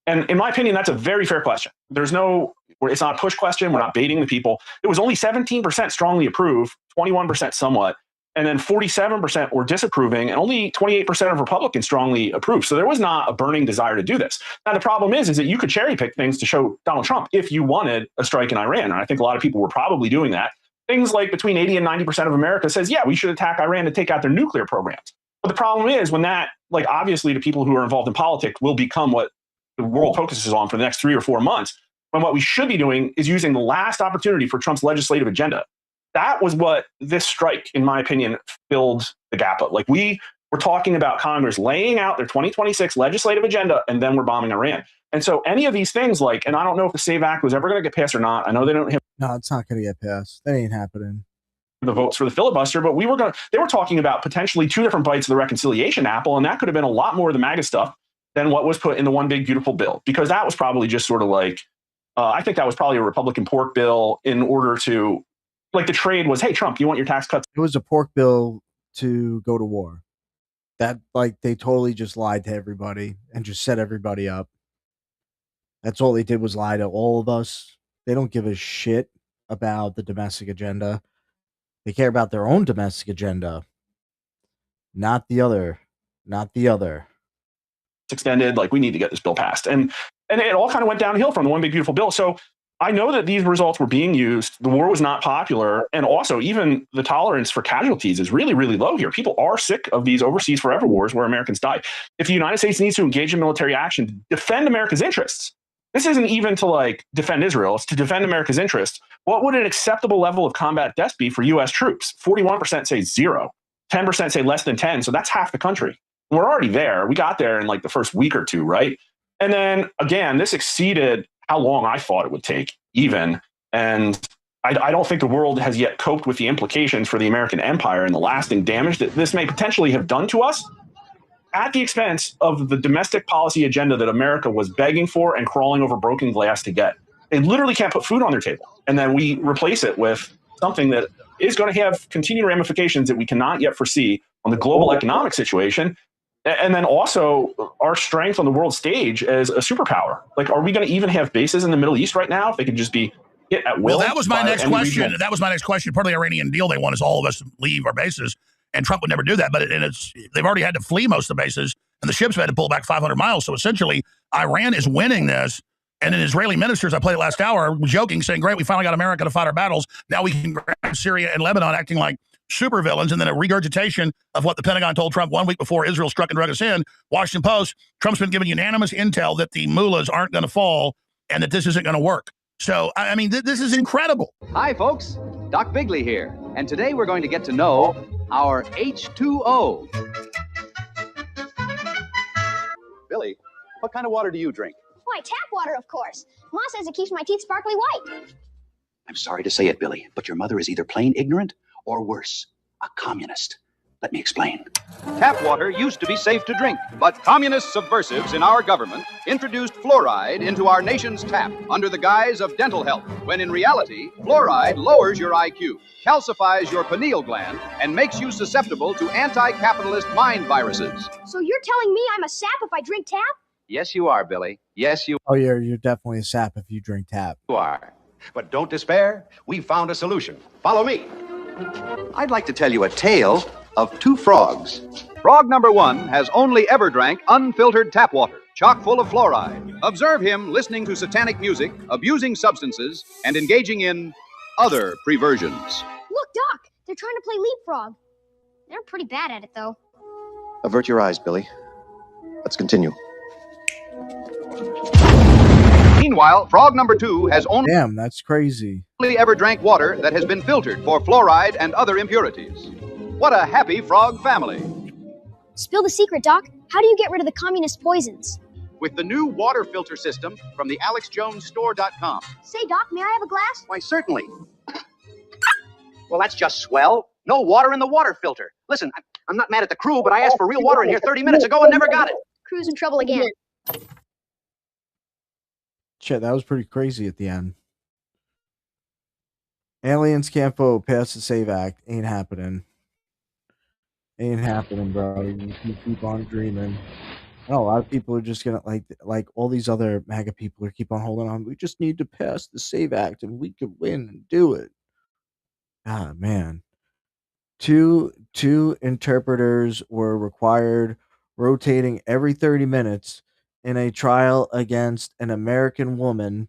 And in my opinion, that's a very fair question. It's not a push question. We're not baiting the people. It was only 17% strongly approved, 21% somewhat. And then 47% were disapproving, and only 28% of Republicans strongly approved. So there was not a burning desire to do this. Now, the problem is that you could cherry pick things to show Donald Trump if you wanted a strike in Iran. And I think a lot of people were probably doing that. Things like between 80 and 90% of America says, yeah, we should attack Iran to take out their nuclear programs. But the problem is when that, like, obviously the people who are involved in politics will become what the world focuses on for the next 3 or 4 months, when what we should be doing is using the last opportunity for Trump's legislative agenda. That was what this strike, in my opinion, filled the gap of. Like, we were talking about Congress laying out their 2026 legislative agenda, and then we're bombing Iran. And so any of these things, like, and I don't know if the SAVE Act was ever going to get passed or not. I know they don't have No, it's not going to get passed. That ain't happening. the votes for the filibuster, but they were talking about potentially 2 different bites of the reconciliation apple, and that could have been a lot more of the MAGA stuff than what was put in the one big beautiful bill, because that was probably just sort of like, I think that was probably a Republican pork bill in order to, like, the trade was, hey, Trump, you want your tax cuts? It was a pork bill to go to war. That, like, they totally just lied to everybody and just set everybody up. That's all they did was lie to all of us. They don't give a shit about the domestic agenda. They care about their own domestic agenda, not the other. Not the other. Extended, like, we need to get this bill passed. And it all kind of went downhill from the one big beautiful bill. So I know that these results were being used. The war was not popular. And also, even the tolerance for casualties is really, really low here. People are sick of these overseas forever wars where Americans die. If the United States needs to engage in military action to defend America's interests, This isn't even to like defend Israel, it's to defend America's interests. What would an acceptable level of combat deaths be for US troops? 41% say 0. 10% say less than 10. So that's half the country. We're already there. We got there in like the first week or two, right? And then again, this exceeded how long I thought it would take, even. And I don't think the world has yet coped with the implications for the American empire and the lasting damage that this may potentially have done to us at the expense of the domestic policy agenda that America was begging for and crawling over broken glass to get. They literally can't put food on their table. And then we replace it with something that is going to have continued ramifications that we cannot yet foresee on the global economic situation. And then also our strength on the world stage as a superpower. Like, are we going to even have bases in the Middle East right now if they could just be hit at will? Well, that was my next question. Regional... That was my next question. Part of the Iranian deal they want is all of us to leave our bases. And Trump would never do that, but they've already had to flee most of the bases, and the ships had to pull back 500 miles. So essentially, Iran is winning this. And then Israeli ministers, I played it last hour, were joking, saying, great, we finally got America to fight our battles. Now we can grab Syria and Lebanon, acting like supervillains. And then a regurgitation of what the Pentagon told Trump 1 week before Israel struck and drug us in. Washington Post, Trump's been given unanimous intel that the mullahs aren't going to fall and that this isn't going to work. So, I mean, this is incredible. Hi, folks. Doc Bigley here. And today we're going to get to know our H2O. Billy, what kind of water do you drink? Why, tap water, of course. Ma says it keeps my teeth sparkly white. I'm sorry to say it, Billy, but your mother is either plain ignorant or worse, a communist. Let me explain. Tap water used to be safe to drink, but communist subversives in our government introduced fluoride into our nation's tap under the guise of dental health, when in reality, fluoride lowers your IQ, calcifies your pineal gland, and makes you susceptible to anti-capitalist mind viruses. So you're telling me I'm a sap if I drink tap? Yes, you are, Billy. Yes, you Oh, yeah, you're definitely a sap if you drink tap. are. But don't despair. We've found a solution. Follow me. I'd like to tell you a tale of two frogs. Frog number 1 has only ever drank unfiltered tap water, chock full of fluoride. Observe him listening to satanic music, abusing substances, and engaging in other perversions. Look, Doc, they're trying to play leapfrog. They're pretty bad at it, though. Avert your eyes, Billy. Let's continue. Meanwhile, frog number 2 has only Damn, that's crazy. ever drank water that has been filtered for fluoride and other impurities. What a happy frog family. Spill the secret, Doc. How do you get rid of the communist poisons? With the new water filter system from the AlexJonesStore.com. Say, Doc, may I have a glass? Why, certainly. Well, that's just swell. No water in the water filter. Listen, I'm not mad at the crew, but I asked for real water in here 30 minutes ago and never got it. Crew's in trouble again. Shit, that was pretty crazy at the end. Aliens can't vote, pass the SAVE Act. Ain't happening. Ain't happening, bro. You can keep on dreaming. I know a lot of people are just gonna like all these other MAGA people are keep on holding on. We just need to pass the SAVE Act and we could win and do it. Ah, man. Two interpreters were required, rotating every 30 minutes in a trial against an American woman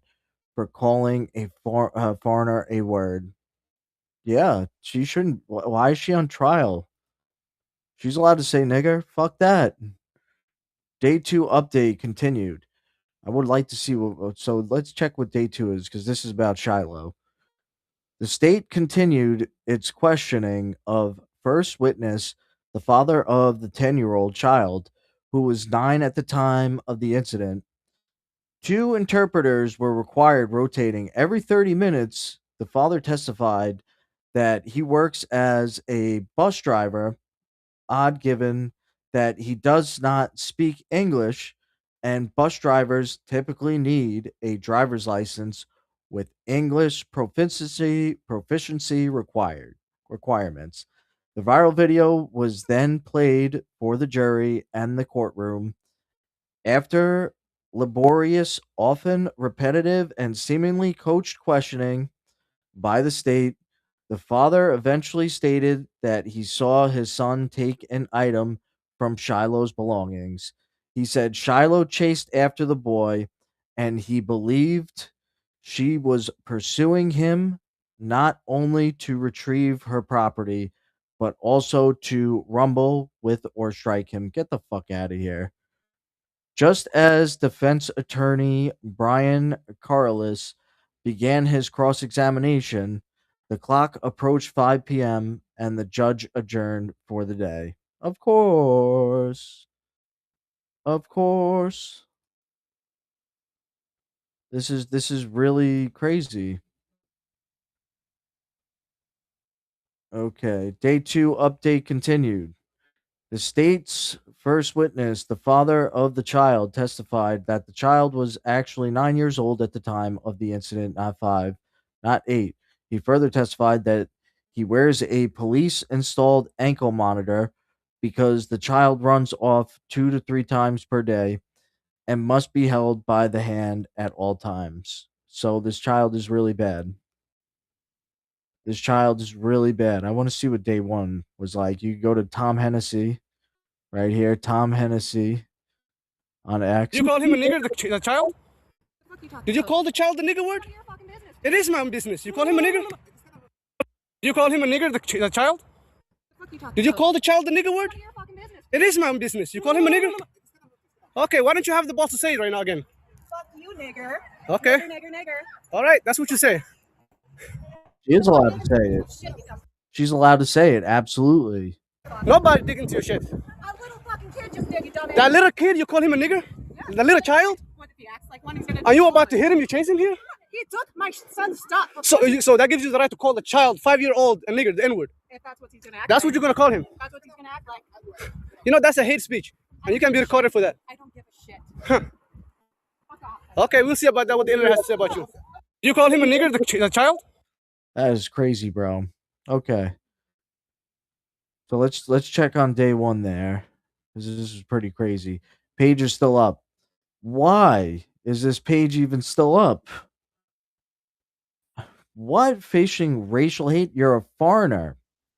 for calling a foreigner a word. Yeah, she shouldn't. Why is she on trial? She's allowed to say nigger. Fuck that. Day 2 update continued. I would like to see what. So let's check what day 2 is, because this is about Shiloh. The state continued its questioning of first witness, the father of the 10-year-old child, who was 9 at the time of the incident. 2 interpreters were required, rotating every 30 minutes. The father testified that he works as a bus driver, odd given that he does not speak English, and bus drivers typically need a driver's license with English proficiency requirements. The viral video was then played for the jury and the courtroom. After laborious, often repetitive, and seemingly coached questioning by the state, the father eventually stated that he saw his son take an item from Shiloh's belongings. He said Shiloh chased after the boy, and he believed she was pursuing him not only to retrieve her property, but also to rumble with or strike him. Get the fuck out of here. Just as defense attorney Brian Carlis began his cross-examination, the clock approached 5 p.m. and the judge adjourned for the day. Of course. Of course. This is really crazy. Okay, day 2 update continued. The state's first witness, the father of the child, testified that the child was actually 9 years old at the time of the incident, not 5, not 8. He further testified that he wears a police installed ankle monitor because the child runs off 2 to 3 times per day and must be held by the hand at all times. So this child is really bad. This child is really bad. I want to see what day 1 was like. You go to Tom Hennessy right here, Tom Hennessy on X. Did you call him a nigger, the child? Did you call the child the nigger word? It is my own business. You call him a nigger? Did you call him a nigger, the child? Did you call the child the nigger word? It is my own business. You call him a nigger? Okay, why don't you have the balls to say it right now again? Fuck you, nigger. Okay. Nigger. All right, that's what you say. She is allowed to say it. She's allowed to say it, absolutely. Nobody dig into your shit. A little fucking kid just did, you dumbass. That little kid, you call him a nigger? Yeah. The little child? What if he acts like one? He's gonna Are you about to hit him? You chase him here? He took my son's stuff. So that gives you the right to call the child, 5-year-old, a nigger, the N-word. If that's what he's gonna act That's like. what you're gonna call him. That's what he's gonna act like. You know, that's a hate speech. And you can be recorded for that. I don't give a shit. Fuck off. Okay, we'll see about that, what the internet has to say about you. Do you call him a nigger, the child? That is crazy, bro. Okay. So let's check on day 1 there. This is pretty crazy. Page is still up. Why is this page even still up? What? Facing racial hate? You're a foreigner.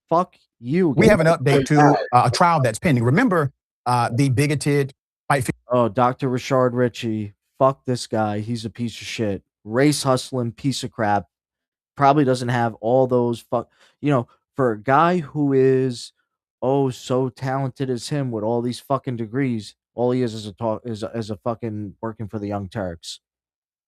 Fuck you. We have an update to a trial that's pending. Remember the bigoted white. Oh, Dr. Rashard Ritchie. Fuck this guy. He's a piece of shit. Race hustling piece of crap. Probably doesn't have all those for a guy who is so talented as him with all these fucking degrees. All he is a fucking working for the Young Turks.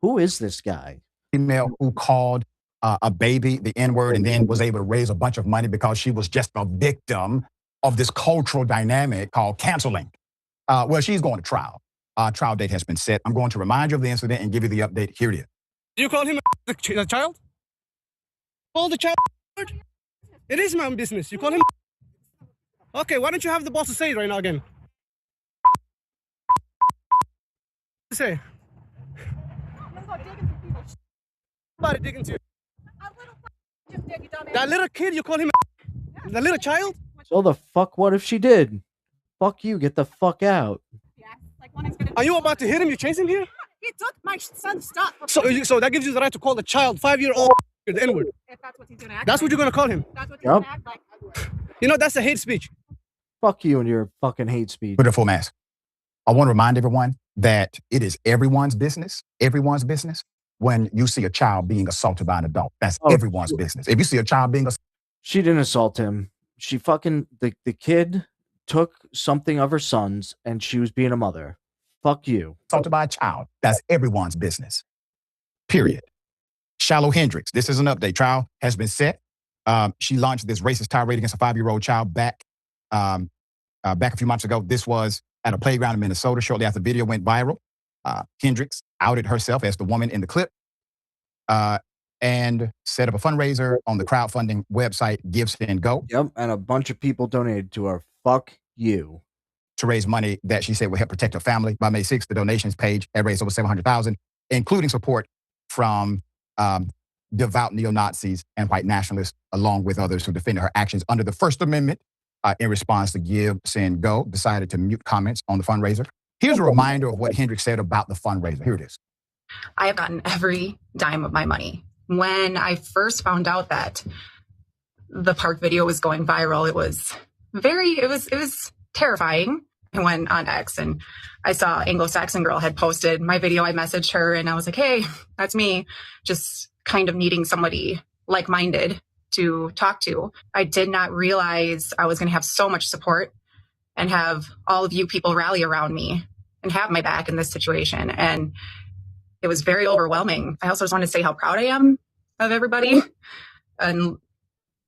Who is this guy? Female who called a baby the N-word and then was able to raise a bunch of money because she was just a victim of this cultural dynamic called canceling. Well, she's going to trial. Trial date has been set. I'm going to remind you of the incident and give you the update. Here it is. Do you call him the child? Call the child? It is my own business. You call him? Okay, why don't you have the balls to say it right now again? Say. Nobody dig into you. That little kid, you call him the little child? So the fuck what if she did? Fuck you, get the fuck out. Are you about to hit him? You chase him here? He took my son's stuff. So that gives you the right to call the child, 5-year-old, the N-word. If that's what he's gonna act That's like. what you're gonna call him. That's what he's gonna act like. You know, that's a hate speech. Fuck you and your fucking hate speech. Put a full mask. I want to remind everyone that it is everyone's business, when you see a child being assaulted by an adult. That's everyone's business. If you see a child being assaulted. She didn't assault him. She fucking, the kid took something of her son's and she was being a mother. Fuck you. Assaulted by a child. That's everyone's business. Period. Shallow Hendricks. This is an update. Trial has been set. She launched this racist tirade against a 5-year-old child back a few months ago. This was at a playground in Minnesota shortly after the video went viral. Hendricks outed herself as the woman in the clip and set up a fundraiser on the crowdfunding website GiveSendGo. Yep, and a bunch of people donated to her. Fuck you. To raise money that she said would help protect her family. By May 6th, the donations page had raised over $700,000, including support from devout neo-Nazis and white nationalists, along with others who defended her actions under the First Amendment. In response to GiveSendGo, decided to mute comments on the fundraiser. Here's a reminder of what Hendricks said about the fundraiser. Here it is. I have gotten every dime of my money. When I first found out that the park video was going viral, it was terrifying. I went on X and I saw Anglo-Saxon Girl had posted my video. I messaged her and I was like, hey, that's me. Just kind of needing somebody like-minded to talk to. I did not realize I was going to have so much support and have all of you people rally around me and have my back in this situation. And it was very overwhelming. I also just wanted to say how proud I am of everybody and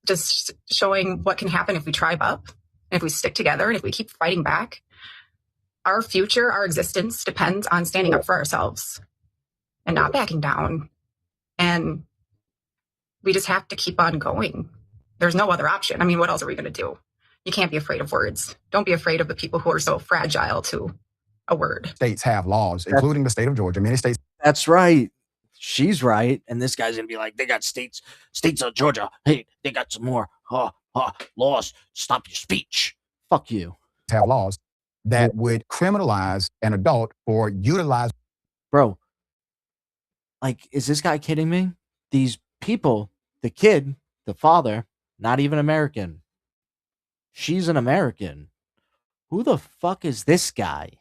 just showing what can happen if we tribe up, and if we stick together, and if we keep fighting back. Our future, our existence depends on standing up for ourselves and not backing down. And we just have to keep on going. There's no other option. I mean, what else are we going to do? You can't be afraid of words. Don't be afraid of the people who are so fragile to a word. States have laws, including the state of Georgia. Many states. That's right. She's right. And this guy's going to be like, they got states of Georgia. Hey, they got some more laws. Stop your speech. Fuck you. Have laws that would criminalize an adult for utilizing. Bro, like, is this guy kidding me? These people, the kid, the father, not even American. She's an American. Who the fuck is this guy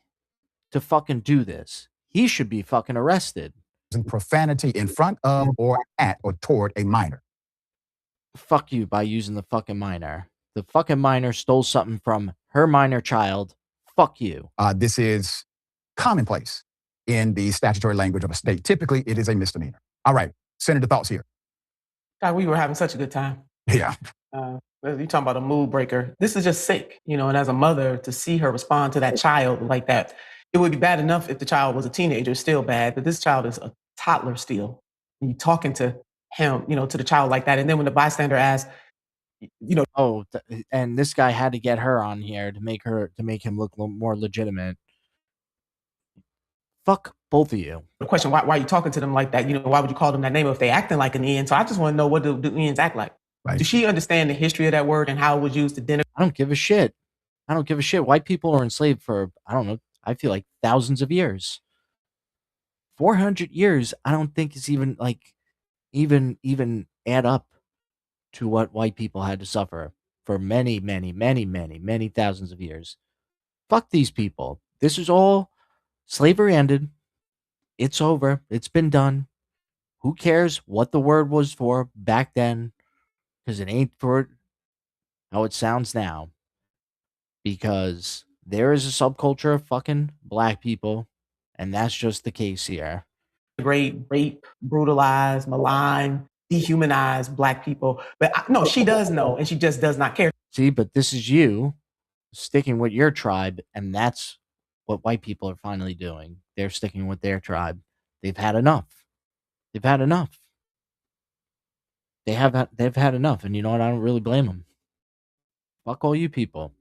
to fucking do this? He should be fucking arrested. Profanity in front of or at or toward a minor. Fuck you by using the fucking minor. The fucking minor stole something from her minor child. Fuck you. This is commonplace in the statutory language of a state. Typically, it is a misdemeanor. All right. Senator, thoughts here. God, we were having such a good time. Yeah. You talking about a mood breaker. This is just sick, you know, and as a mother, to see her respond to that child like that, it would be bad enough if the child was a teenager, still bad, but this child is a toddler still. And you talking to him, you know, to the child like that. And then when the bystander asks, you know. Oh, and this guy had to get her on here to make him look more legitimate. Fuck both of you. The question, why are you talking to them like that? You know, why would you call them that name if they acting like an Ian? So I just want to know, what do Ians act like? Right. Does she understand the history of that word and how it was used to denigrate? I don't give a shit. I don't give a shit. White people are enslaved for, I don't know, I feel like thousands of years. 400 years, I don't think is even like, even add up to what white people had to suffer for many, many, many, many, many thousands of years. Fuck these people. This is all, slavery ended. It's over. It's been done. Who cares what the word was for back then? Because it ain't for how it sounds now. Because there is a subculture of fucking black people, and that's just the case here. Rape, brutalize, malign, dehumanize black people. But no, she does know, and she just does not care. See, but this is you sticking with your tribe, and that's what white people are finally doing. They're sticking with their tribe. They've had enough. They've had enough. They've had enough, and you know what? I don't really blame them. Fuck all you people.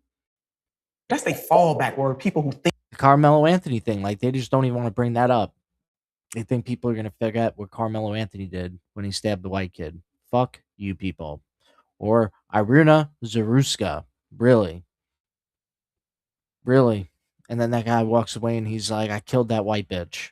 That's a fallback word. People who think the Carmelo Anthony thing, like they just don't even want to bring that up. They think people are gonna forget what Carmelo Anthony did when he stabbed the white kid. Fuck you people. Or Irina Zaruska. Really. Really. And then that guy walks away and he's like, I killed that white bitch.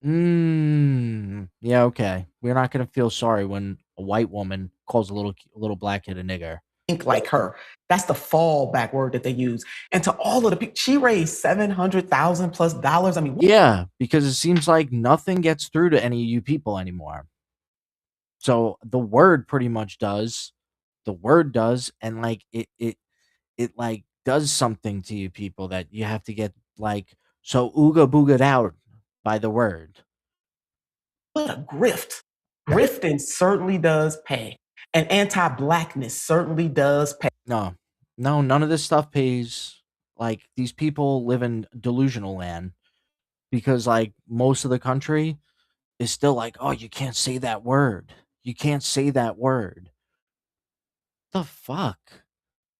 Yeah, okay. We're not gonna feel sorry when a white woman calls a little black kid a nigger. Think like her. That's the fallback word that they use. And to all of the people, she raised $700,000+. I mean, yeah, because it seems like nothing gets through to any of you people anymore. So the word pretty much does. The word does, and like it like does something to you people that you have to get like so ooga booga'd out by the word. What a grift. Grifting certainly does pay. And anti-blackness certainly does pay. No, none of this stuff pays. Like, these people live in delusional land because, like, most of the country is still like, oh, you can't say that word. You can't say that word. The fuck?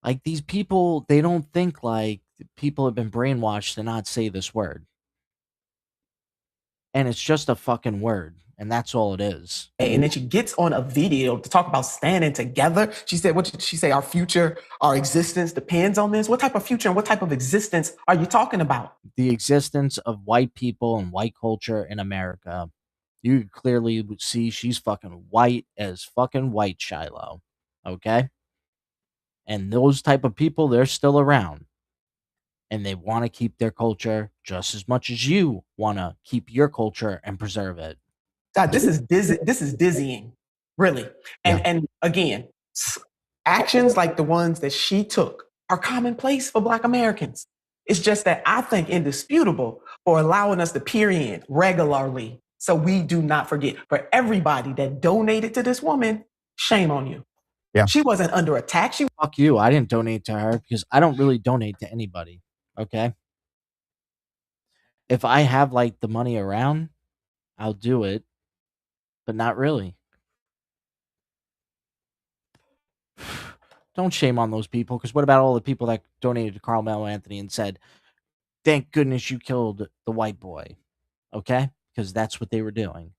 Like, these people, they don't think like people have been brainwashed to not say this word. And it's just a fucking word. And that's all it is. And then she gets on a video to talk about standing together. She said, what did she say? Our future, our existence depends on this. What type of future and what type of existence are you talking about? The existence of white people and white culture in America. You clearly see she's fucking white as fucking white Shiloh. Okay? And those type of people, they're still around. And they want to keep their culture just as much as you want to keep your culture and preserve it. God, this is dizzying, really. And again, actions like the ones that she took are commonplace for Black Americans. It's just that I think indisputable for allowing us to peer in regularly so we do not forget. For everybody that donated to this woman, shame on you. Yeah. She wasn't under attack. She Fuck you. I didn't donate to her because I don't really donate to anybody. Okay. If I have like the money around, I'll do it, but not really. Don't shame on those people, because what about all the people that donated to Carmelo Anthony and said, thank goodness you killed the white boy? Okay? Because that's what they were doing.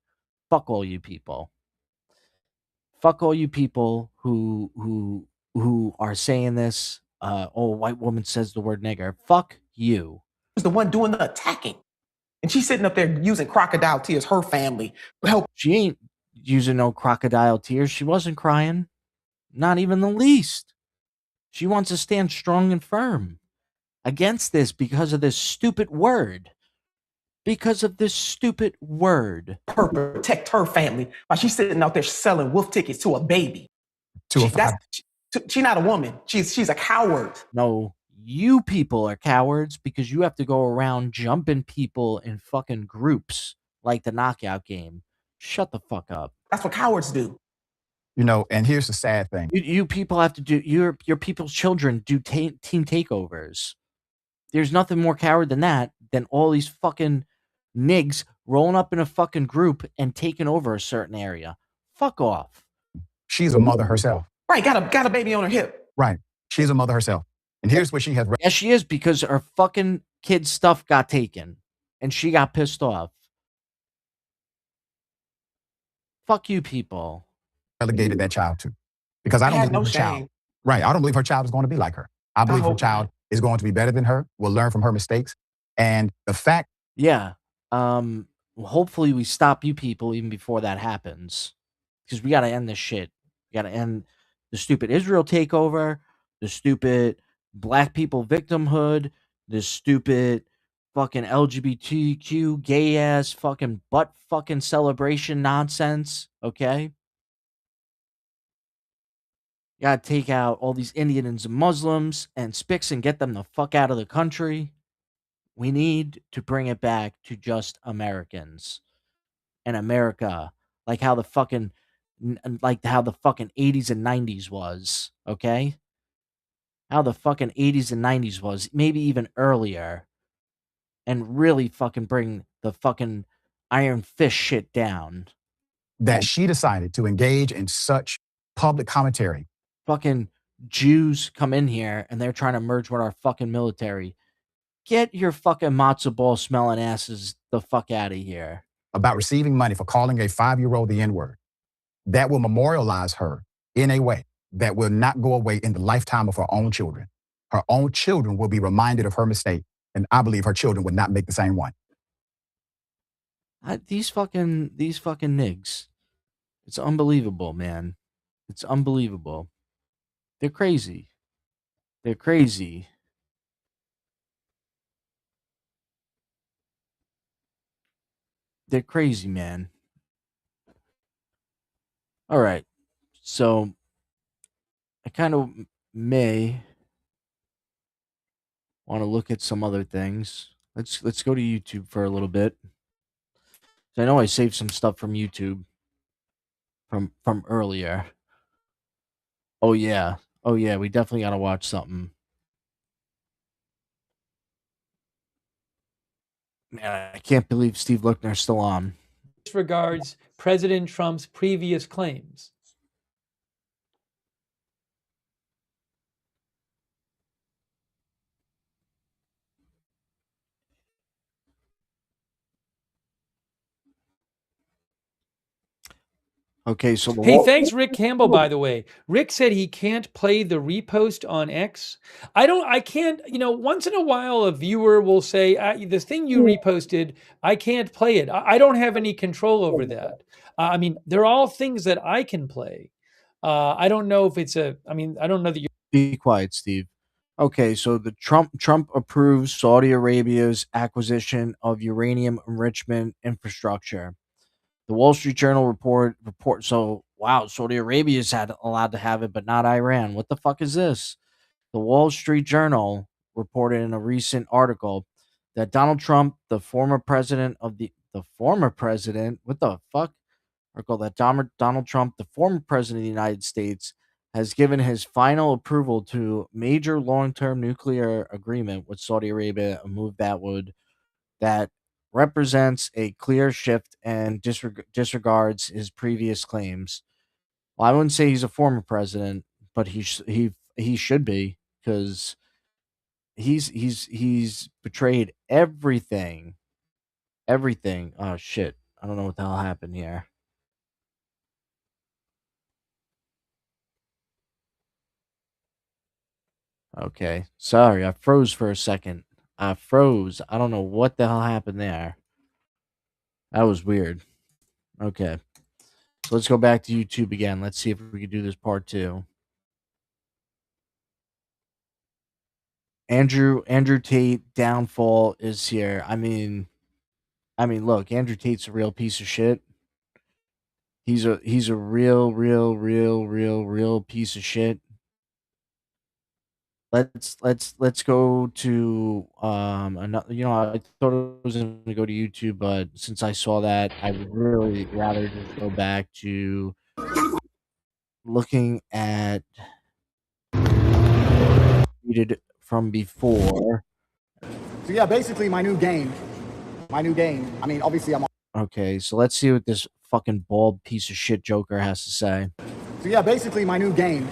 Fuck all you people. Fuck all you people who are saying this. Oh, a white woman says the word nigger. Fuck you. was the one doing the attacking. And she's sitting up there using crocodile tears, her family. Help. She ain't using no crocodile tears. She wasn't crying. Not even the least. She wants to stand strong and firm against this because of this stupid word. Because of this stupid word. Her protect her family while she's sitting out there selling wolf tickets to a baby. She's not a woman. She's a coward. No, you people are cowards because you have to go around jumping people in fucking groups like the knockout game. Shut the fuck up. That's what cowards do. You know, and here's the sad thing. You people have to do, your people's children do team takeovers. There's nothing more coward than that, than all these fucking nigs rolling up in a fucking group and taking over a certain area. Fuck off. She's a mother herself. Right, got a baby on her hip. Right. She's a mother herself. And here's what she has. Yes, she is, because her fucking kid's stuff got taken and she got pissed off. Fuck you people. Relegated that child to. Because I don't believe her child. Right. I don't believe her child is going to be like her. I believe her child is going to be better than her, will learn from her mistakes. And the fact. Yeah. Hopefully we stop you people even before that happens. Because we got to end this shit. We got to end the stupid Israel takeover, the stupid black people victimhood, the stupid fucking LGBTQ gay ass fucking butt fucking celebration nonsense. Okay. You gotta take out all these Indians and Muslims and spics and get them the fuck out of the country. We need to bring it back to just Americans and America, like how the fucking 80s and 90s was, okay? How the fucking 80s and 90s was, maybe even earlier, and really fucking bring the fucking iron fist shit down. That she decided to engage in such public commentary. Fucking Jews come in here and they're trying to merge with our fucking military. Get your fucking matzo ball smelling asses the fuck out of here. About receiving money for calling a 5-year-old the N-word. That will memorialize her in a way that will not go away in the lifetime of her own children. Her own children will be reminded of her mistake, and I believe her children would not make the same one. These fucking nigs. It's unbelievable, man. It's unbelievable. They're crazy. They're crazy. They're crazy, man. All right. So I kind of may want to look at some other things. Let's go to YouTube for a little bit. I know I saved some stuff from YouTube from earlier. Oh yeah. Oh yeah, we definitely got to watch something. Man, I can't believe Steve Luckner's still on. Disregards President Trump's previous claims. Okay, so hey, thanks, Rick Campbell, by the way. Rick said he can't play the repost on X. I can't, once in a while a viewer will say, this thing you reposted, I can't play it. I don't have any control over that. I mean, they're all things that I can play. I don't know if it's I don't know that you. Be quiet, Steve. Okay, so the Trump approves Saudi Arabia's acquisition of uranium enrichment infrastructure. The Wall Street Journal report. So wow, Saudi Arabia's allowed to have it, but not Iran. What the fuck is this? The Wall Street Journal reported in a recent article that Donald Trump, the former president of the former president, what the fuck? Article that Donald Trump, the former president of the United States, has given his final approval to major long-term nuclear agreement with Saudi Arabia, a move that represents a clear shift and disregards his previous claims. Well, I wouldn't say he's a former president, but he should be, because he's betrayed everything. Everything. Oh shit. I don't know what the hell happened here. Okay. Sorry, I froze for a second. I froze. I don't know what the hell happened there. That was weird. Okay. So let's go back to YouTube again. Let's see if we can do this part 2. Andrew Tate downfall is here. I mean, look, Andrew Tate's a real piece of shit. He's a real piece of shit. Let's go to another. I thought it was going to go to YouTube, but since I saw that, I would really rather just go back to looking at tweeted from before. So yeah, basically my new game. I mean, obviously I'm. Okay, so let's see what this fucking bald piece of shit Joker has to say. So yeah, basically my new game.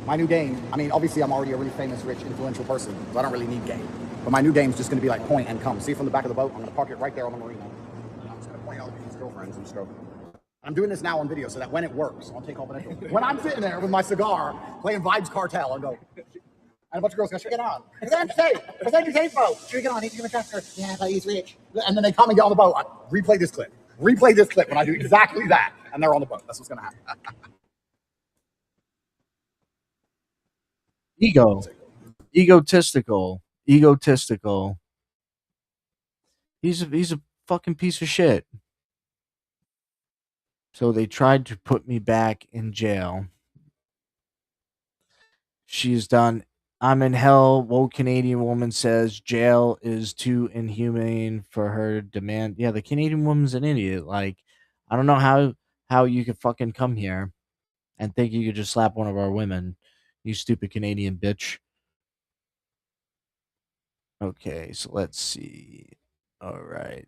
I mean, obviously I'm already a really famous, rich, influential person, so I don't really need game. But my new game is just going to be like point and come. See from the back of the boat, I'm going to park it right there on the marina. I'm just going to point out people's girlfriends and stroke. I'm doing this now on video so that when it works, I'll take all the next. When I'm sitting there with my cigar, playing Vibes Cartel, I'll go, and a bunch of girls go, "Should we get on?" It's Andrew Tate. It's Andrew Tate boat. Should we get on? He's going to trust her. Yeah, but he's rich. And then they come and get on the boat. I replay this clip when I do exactly that, and they're on the boat. That's what's going to happen. Egotistical. He's a fucking piece of shit. So they tried to put me back in jail. She's done. I'm in hell. Woke Canadian woman says jail is too inhumane for her demand. Yeah, the Canadian woman's an idiot. Like, I don't know how you could fucking come here and think you could just slap one of our women. You stupid Canadian bitch. Okay, so let's see. All right.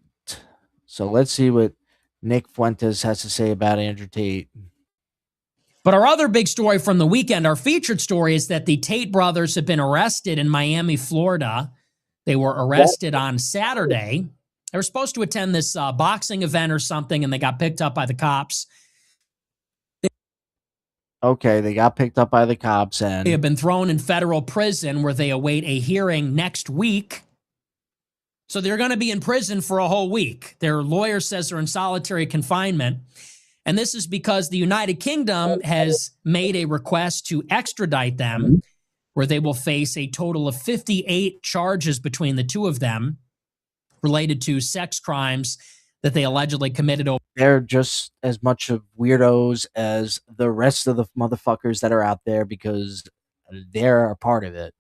So let's see what Nick Fuentes has to say about Andrew Tate. But our other big story from the weekend, our featured story, is that the Tate brothers have been arrested in Miami, Florida. They were arrested on Saturday. They were supposed to attend this boxing event or something, and they got picked up by the cops. Okay, they got picked up by the cops, and they have been thrown in federal prison where they await a hearing next week. So they're going to be in prison for a whole week. Their lawyer says they're in solitary confinement. And this is because the United Kingdom has made a request to extradite them, where they will face a total of 58 charges between the two of them related to sex crimes that they allegedly committed. They're just as much of weirdos as the rest of the motherfuckers that are out there, because they're a part of it.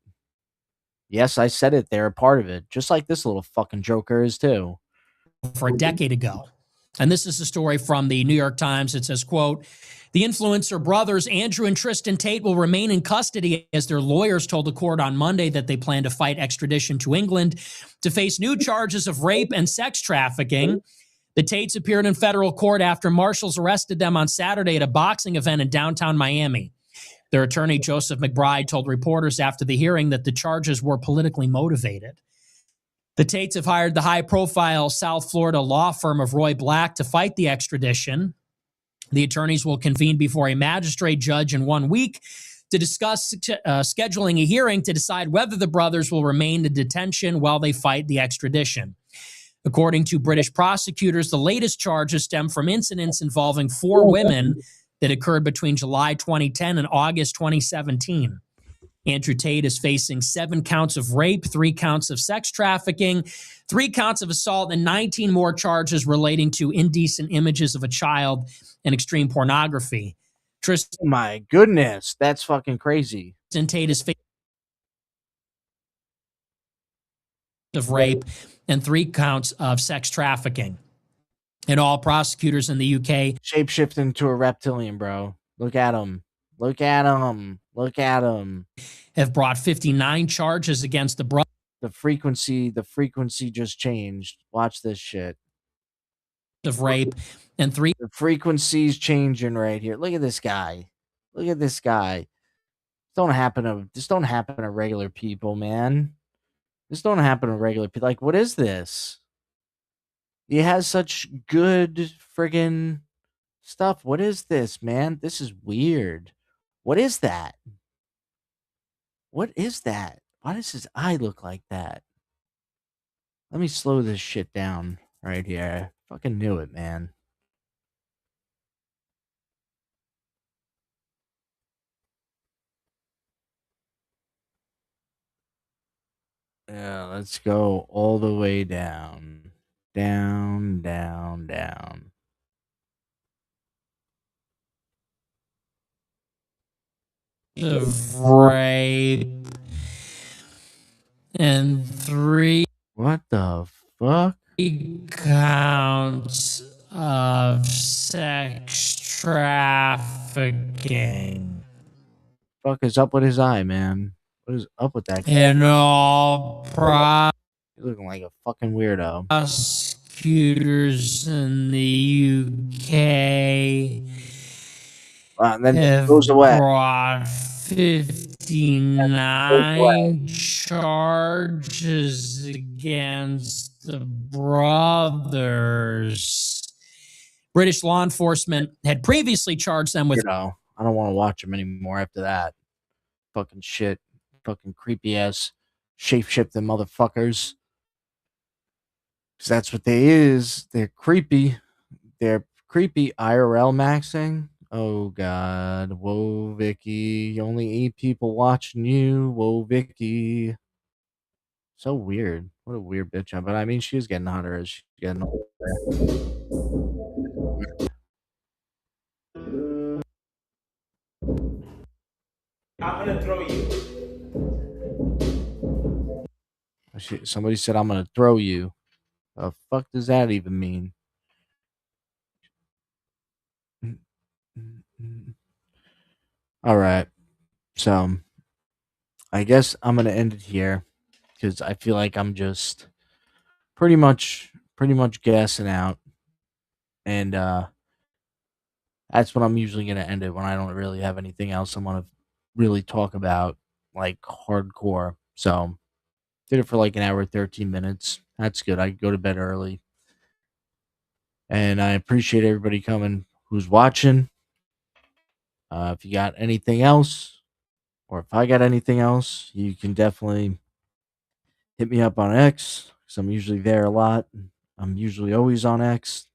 Yes, I said it. They're a part of it. Just like this little fucking Joker is too. For a decade ago. And this is a story from the New York Times. It says, quote, the influencer brothers Andrew and Tristan Tate will remain in custody as their lawyers told the court on Monday that they plan to fight extradition to England to face new charges of rape and sex trafficking. The Tates appeared in federal court after marshals arrested them on Saturday at a boxing event in downtown Miami. Their attorney, Joseph McBride, told reporters after the hearing that the charges were politically motivated. The Tates have hired the high-profile South Florida law firm of Roy Black to fight the extradition. The attorneys will convene before a magistrate judge in 1 week to discuss scheduling a hearing to decide whether the brothers will remain in detention while they fight the extradition. According to British prosecutors, the latest charges stem from incidents involving 4 women that occurred between July 2010 and August 2017. Andrew Tate is facing 7 counts of rape, 3 counts of sex trafficking, 3 counts of assault, and 19 more charges relating to indecent images of a child and extreme pornography. Tristan, my goodness, that's fucking crazy. Tate is of rape and 3 counts of sex trafficking. And all prosecutors in the UK shapeshift into a reptilian, bro. Look at him. Look at him. Look at him. Have brought 59 charges against the brother. The frequency just changed. Watch this shit. Of rape and 3. The frequency's changing right here. Look at this guy. Look at this guy. This don't happen to regular people, man. This don't happen to regular people. Like, what is this? He has such good friggin' stuff. What is this, man? This is weird. What is that? What is that? Why does his eye look like that? Let me slow this shit down right here. Fucking knew it, man. Yeah, let's go all the way down. Down, down, down. Of rape and 3. What the fuck? Counts of sex trafficking. Fuck is up with his eye, man? What is up with that guy? And all He's looking like a fucking weirdo. prosecutors in the UK And then have goes away. brought 59 charges against the brothers. British law enforcement had previously charged them with. I don't want to watch him anymore after that. Fucking shit. Fucking creepy ass shape-shifting motherfuckers. Because that's what they is. They're creepy. They're creepy IRL maxing. Oh, God. Whoa, Vicky. Only 8 people watching you. Whoa, Vicky. So weird. What a weird bitch. But I mean, she's getting hotter as she's getting older. I'm gonna throw you. Somebody said, I'm going to throw you. The fuck does that even mean? All right. So I guess I'm going to end it here because I feel like I'm just pretty much gassing out. And that's when I'm usually going to end it, when I don't really have anything else I want to really talk about, like hardcore. So did it for like an hour, 13 minutes. That's good. I can go to bed early. And I appreciate everybody coming who's watching. If you got anything else, or if I got anything else, you can definitely hit me up on X, because I'm usually there a lot. I'm usually always on X.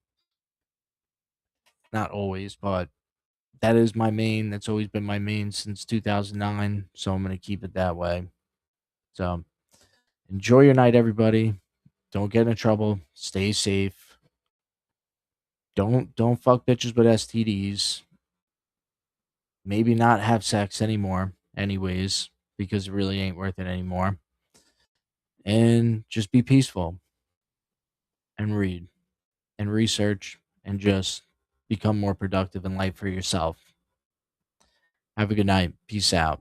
Not always, but that is my main. That's always been my main since 2009, so I'm going to keep it that way. So enjoy your night, everybody. Don't get in trouble. Stay safe. Don't fuck bitches with STDs. Maybe not have sex anymore, anyways, because it really ain't worth it anymore. And just be peaceful. And read. And research. And just become more productive in life for yourself. Have a good night. Peace out.